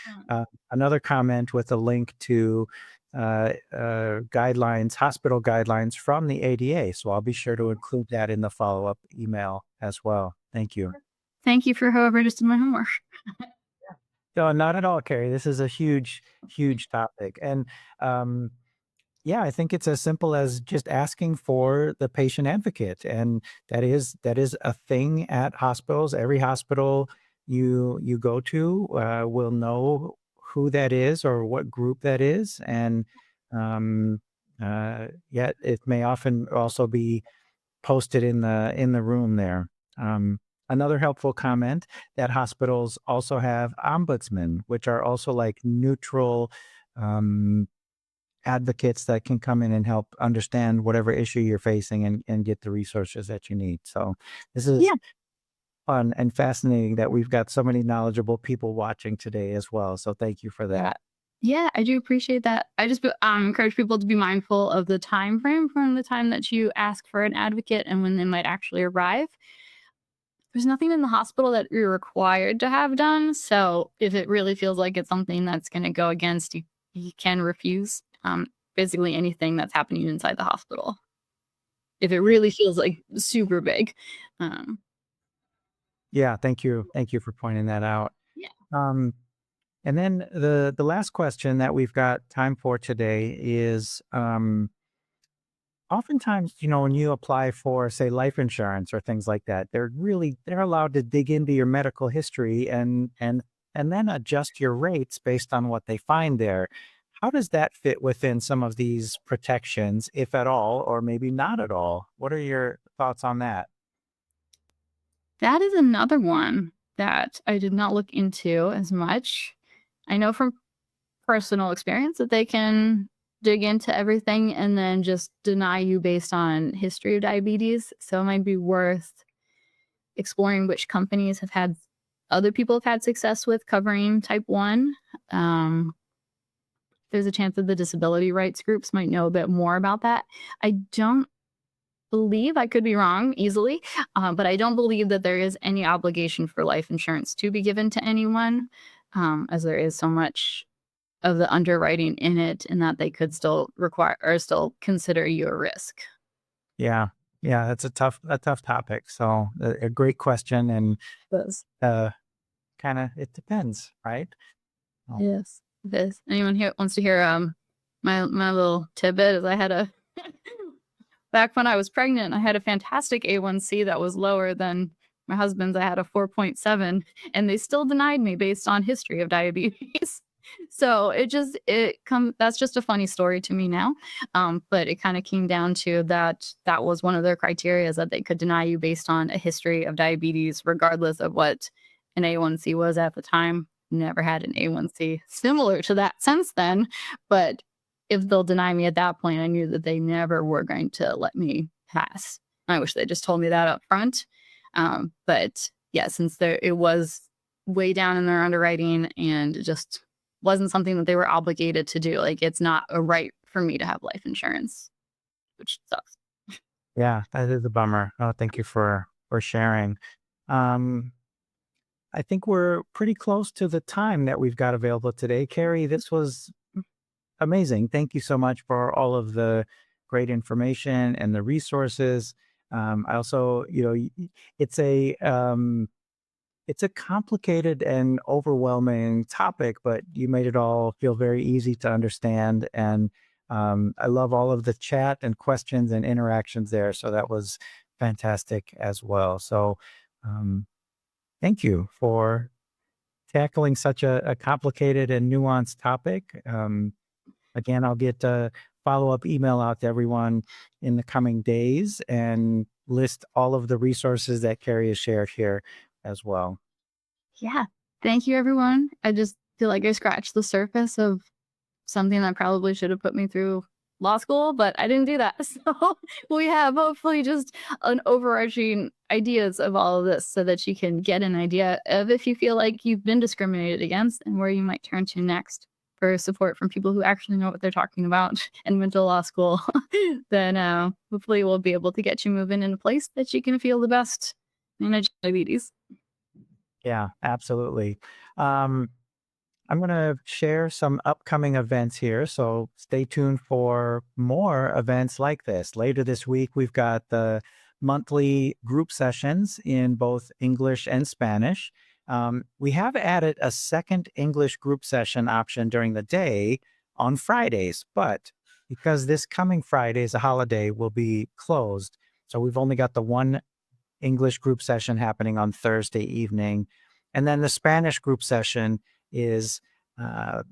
Speaker 1: Another comment with a link to guidelines, hospital guidelines from the ADA. So I'll be sure to include that in the follow up email as well. Thank you.
Speaker 2: Thank you for whoever just did my homework.
Speaker 1: No, not at all, Carrie. This is a huge, huge topic. And yeah, I think it's as simple as just asking for the patient advocate, and that is a thing at hospitals. Every hospital you go to will know who that is or what group that is, and um, yet it may often also be posted in the room there. Another helpful comment that hospitals also have ombudsmen, which are also like neutral. Um, Advocates that can come in and help understand whatever issue you're facing and get the resources that you need. So this is
Speaker 2: Yeah.
Speaker 1: fun and fascinating that we've got so many knowledgeable people watching today as well. So thank you for
Speaker 2: Yeah.
Speaker 1: that.
Speaker 2: Yeah, I do appreciate that. I just encourage people to be mindful of the time frame from the time that you ask for an advocate and when they might actually arrive. There's nothing in the hospital that you're required to have done, so if it really feels like it's something that's gonna go against you, you can refuse, basically anything that's happening inside the hospital. If it
Speaker 1: Yeah.
Speaker 2: really feels, like, super big. Um,
Speaker 1: Yeah, thank you. Thank you for pointing that out.
Speaker 2: yeah.
Speaker 1: Um, and then the last question that we've got time for today is oftentimes, when you apply for, say, life insurance or things like that, they're allowed to dig into your medical history and then adjust your rates based on what they find there. How does that fit within some of these protections, if at all, or maybe not at all? What are your thoughts on that?
Speaker 2: That is another one that I did not look into as much. I know from personal experience that they can dig into everything and then just deny you based on history of diabetes, so it might be worth exploring which companies have had other people have had success with covering type 1. Um, there's a chance that the disability rights groups might know a bit more about that. I don't believe, I could be wrong easily, but I don't believe that there is any obligation for life insurance to be given to anyone, as there is so much of the underwriting in it and that they could still require or still consider you a risk.
Speaker 1: Yeah. Yeah, that's a tough topic. So a great question and
Speaker 2: Yes.
Speaker 1: uh kind of it depends, right? Oh,
Speaker 2: Yes. This. Anyone here wants to hear my little tidbit is I had a back when I was pregnant, I had a fantastic A1C that was lower than my husband's. I had a 4.7 and they still denied me based on history of diabetes. So it come that's just a funny story to me now. But it kind of came down to that was one of their criteria is that they could deny you based on a history of diabetes, regardless of what an A1C was at the time. Never had an A1C similar to that since then, but if they'll deny me at that point, I knew that they never were going to let me pass. I wish they just told me that up front. But yeah, since there it was way down in their underwriting and it just wasn't something that they were obligated to do. Like it's not a right for me to have life insurance, which sucks.
Speaker 1: yeah, that is a bummer. Oh, thank you for sharing. Um I think we're pretty close to the time that we've got available today. Carrie, this was amazing. Thank you so much for all of the great information and the resources. I also, it's it's a complicated and overwhelming topic, but you made it all feel very easy to understand. And I love all of the chat and questions and interactions there. So that was fantastic as well. So um, thank you for tackling such a complicated and nuanced topic. Again, I'll get a follow up email out to everyone in the coming days and list all of the resources that Carrie has shared here as well.
Speaker 2: Yeah. Thank you, everyone. I just feel like I scratched the surface of something that probably should have put me through law school, but I didn't do that. So we have hopefully just an overarching ideas of all of this so that you can get an idea of if you feel like you've been discriminated against and where you might turn to next for support from people who actually know what they're talking about and went to law school. Then hopefully we'll be able to get you moving in a place that you can feel the best manage diabetes.
Speaker 1: Yeah, absolutely. Um, I'm going to share some upcoming events here. So stay tuned for more events like this. Later this week, we've got the monthly group sessions in both English and Spanish. We have added a second English group session option during the day on Fridays, but because this coming Friday is a holiday, will be closed. So we've only got the one English group session happening on Thursday evening. And then the Spanish group session is uh,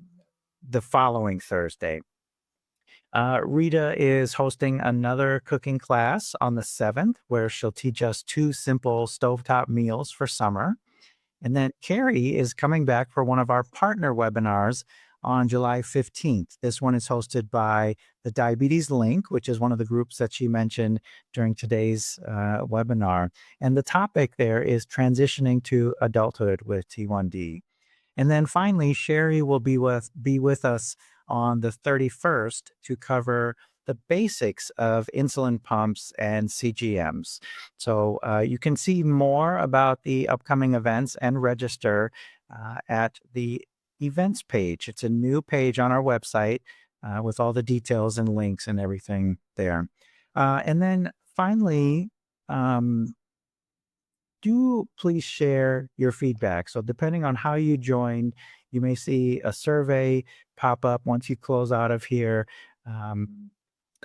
Speaker 1: the following Thursday. Rita is hosting another cooking class on the 7th, where she'll teach us two simple stovetop meals for summer. And then Carrie is coming back for one of our partner webinars on July 15th. This one is hosted by the Diabetes Link, which is one of the groups that she mentioned during today's webinar. And the topic there is transitioning to adulthood with T1D. And then finally, Sherry will be with us on the 31st to cover the basics of insulin pumps and CGMs. So you can see more about the upcoming events and register at the events page. It's a new page on our website with all the details and links and everything there. And then finally, um, do please share your feedback. So, depending on how you joined, you may see a survey pop up once you close out of here um,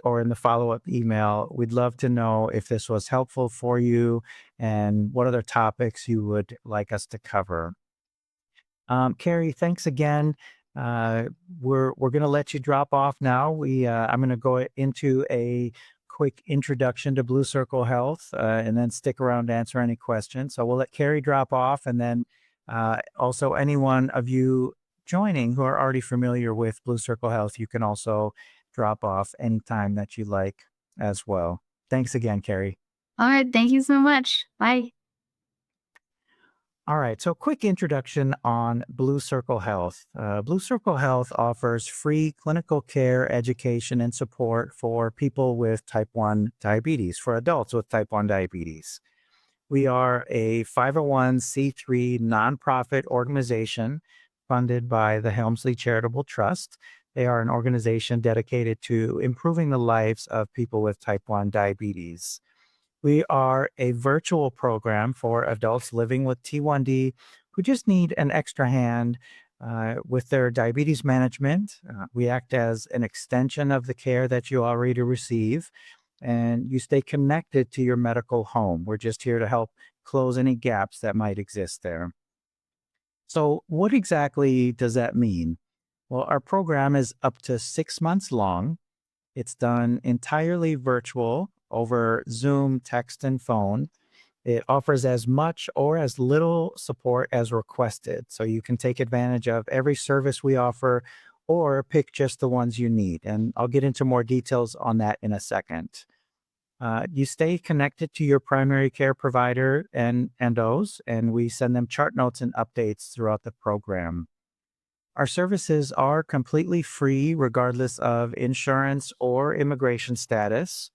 Speaker 1: or in the follow up email. We'd love to know if this was helpful for you and what other topics you would like us to cover. Carrie, thanks again. Uh, we're going to let you drop off now. I'm going to go into a quick introduction to Blue Circle Health, and then stick around to answer any questions. So we'll let Carrie drop off, and then also anyone of you joining who are already familiar with Blue Circle Health, you can also drop off anytime that you like as well. Thanks again, Carrie.
Speaker 2: All right. Thank you so much. Bye.
Speaker 1: All right, so quick introduction on Blue Circle Health. Blue Circle Health offers free clinical care, education, and support for people with type 1 diabetes, for adults with type 1 diabetes. We are a 501c3 nonprofit organization funded by the Helmsley Charitable Trust. They are an organization dedicated to improving the lives of people with type 1 diabetes. We are a virtual program for adults living with T1D who just need an extra hand with their diabetes management. We act as an extension of the care that you already receive, and you stay connected to your medical home. We're just here to help close any gaps that might exist there. So, what exactly does that mean? Well, our program is up to 6 months long. It's done entirely virtual over Zoom, text, and phone. It offers as much or as little support as requested. So you can take advantage of every service we offer or pick just the ones you need. And I'll get into more details on that in a second. You stay connected to your primary care provider and endos, and we send them chart notes and updates throughout the program. Our services are completely free, regardless of insurance or immigration status.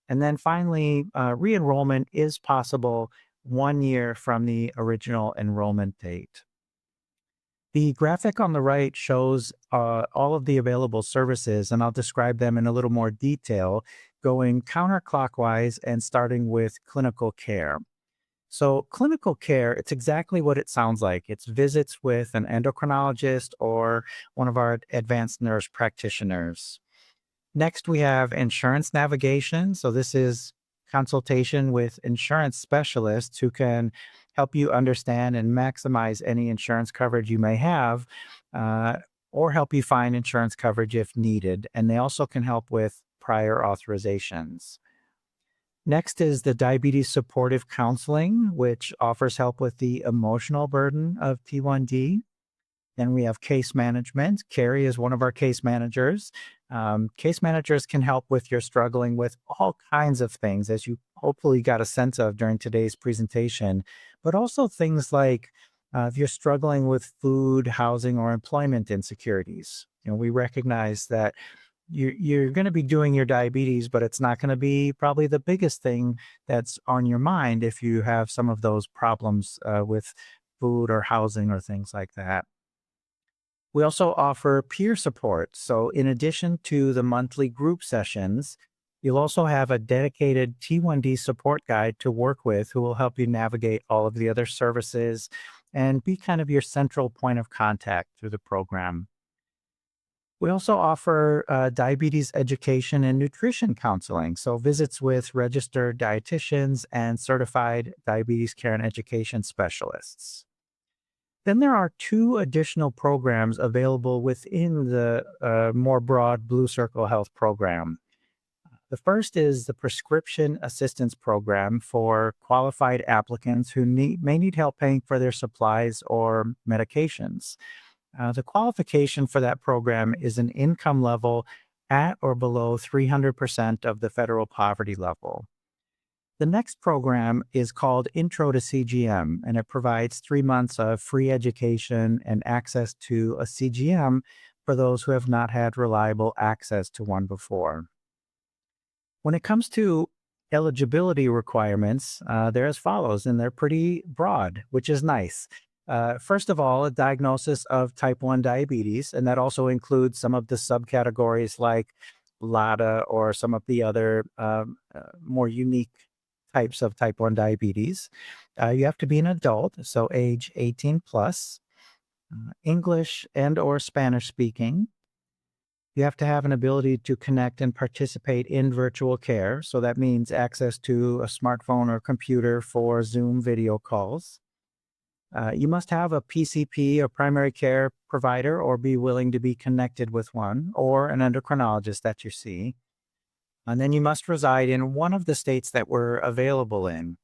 Speaker 1: And then finally, re enrollment is possible 1 year from the original enrollment date. The graphic on the right shows all of the available services, and I'll describe them in a little more detail, going counterclockwise and starting with clinical care. So, clinical care, it's exactly what it sounds like. It's visits with an endocrinologist or one of our advanced nurse practitioners. Next, we have insurance navigation. So, this is consultation with insurance specialists who can help you understand and maximize any insurance coverage you may have, uh, or help you find insurance coverage if needed. And they also can help with prior authorizations. Next is the diabetes supportive counseling, which offers help with the emotional burden of T1D. Then we have case management. Carrie is one of our case managers. Case managers can help with your struggling with all kinds of things, as you hopefully got a sense of during today's presentation, but also things like if you're struggling with food, housing, or employment insecurities. We recognize that you're going to be doing your diabetes, but it's not going to be probably the biggest thing that's on your mind if you have some of those problems with food or housing or things like that. We also offer peer support. So, in addition to the monthly group sessions, you'll also have a dedicated T1D support guide to work with who will help you navigate all of the other services and be kind of your central point of contact through the program. We also offer diabetes education and nutrition counseling. So, visits with registered dietitians and certified diabetes care and education specialists. Then there are two additional programs available within the more broad Blue Circle Health program. The first is the Prescription Assistance Program for qualified applicants who may need help paying for their supplies or medications. The qualification for that program is an income level at or below 300% of the federal poverty level. The next program is called Intro to CGM, and it provides 3 months of free education and access to a CGM for those who have not had reliable access to one before. When it comes to eligibility requirements, they're as follows, and they're pretty broad, which is nice. First of all, a diagnosis of type 1 diabetes, and that also includes some of the subcategories like LADA or some of the other more unique types of type 1 diabetes. You have to be an adult, so age 18 plus, English and or Spanish speaking. You have to have an ability to connect and participate in virtual care. So that means access to a smartphone or computer for Zoom video calls. You must have a PCP, a primary care provider, or be willing to be connected with one, or an endocrinologist that you see. And then you must reside in one of the states that we're available in.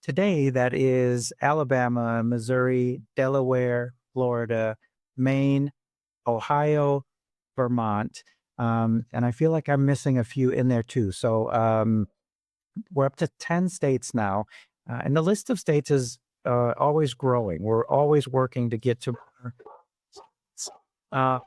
Speaker 1: Today, that is Alabama, Missouri, Delaware, Florida, Maine, Ohio, Vermont, and I feel like I'm missing a few in there too. So we're up to 10 states now, and the list of states is always growing. We're always working to get to more. Uh,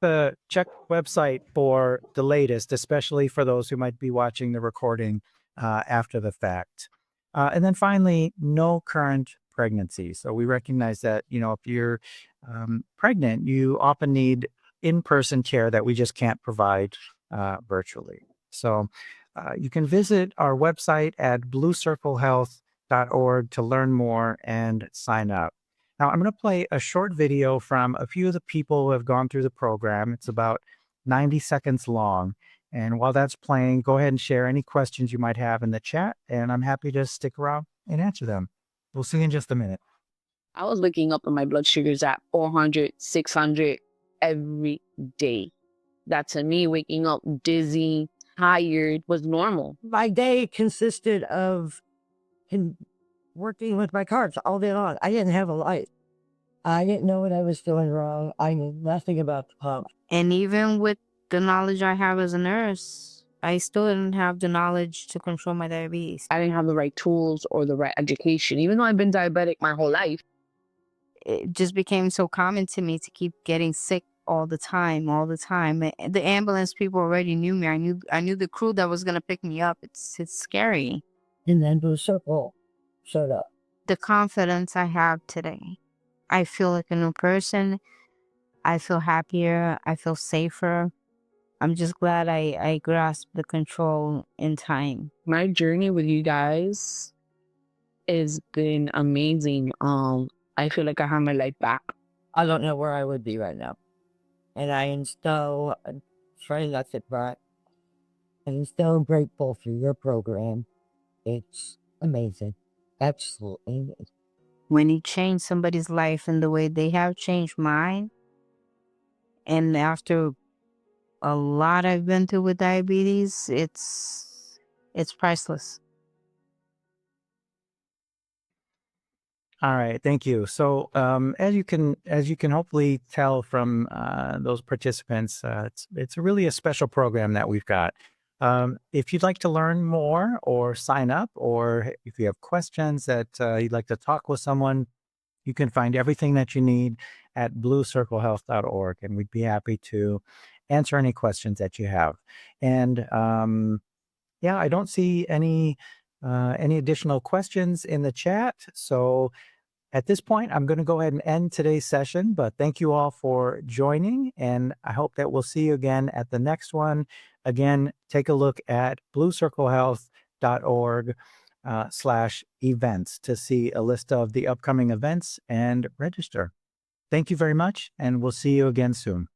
Speaker 1: the check website for the latest, especially for those who might be watching the recording after the fact. And then finally, no current pregnancy. So we recognize that, if you're pregnant, you often need in-person care that we just can't provide virtually. So you can visit our website at bluecirclehealth.org to learn more and sign up. Now, I'm going to play a short video from a few of the people who have gone through the program. It's about 90 seconds long. And while that's playing, go ahead and share any questions you might have in the chat, and I'm happy to stick around and answer them. We'll see you in just a minute.
Speaker 3: I was looking up at my blood sugars at 400, 600 every day. That to me, waking up dizzy, tired was normal.
Speaker 4: My day consisted of working with my cards all day long. I didn't have a life. I didn't know what I was doing wrong. I knew nothing about the pump.
Speaker 5: And even with the knowledge I have as a nurse, I still didn't have the knowledge to control my diabetes.
Speaker 3: I didn't have the right tools or the right education, even though I've been diabetic my whole life.
Speaker 5: It just became so common to me to keep getting sick all the time. The ambulance people already knew me. I knew the crew that was gonna pick me up. It's scary.
Speaker 4: And then Blue Circle showed up.
Speaker 5: The confidence I have today, I feel like a new person. I feel happier. I feel safer. I'm just glad I grasped the control in time.
Speaker 3: My journey with you guys has been amazing. I feel like I have my life back.
Speaker 4: I don't know where I would be right now. And I am so, sorry that's it, but I'm so grateful for your program. It's amazing. Absolutely amazing.
Speaker 5: When you change somebody's life in the way they have changed mine, and after a lot I've been through with diabetes, it's priceless.
Speaker 1: All right, thank you. So, as you can hopefully tell from those participants, it's really a special program that we've got. If you'd like to learn more or sign up, or if you have questions that you'd like to talk with someone, you can find everything that you need at bluecirclehealth.org, and we'd be happy to answer any questions that you have. And yeah, I don't see any additional questions in the chat. So at this point, I'm going to go ahead and end today's session, but thank you all for joining, and I hope that we'll see you again at the next one. Again, take a look at bluecirclehealth.org /events to see a list of the upcoming events and register. Thank you very much, and we'll see you again soon.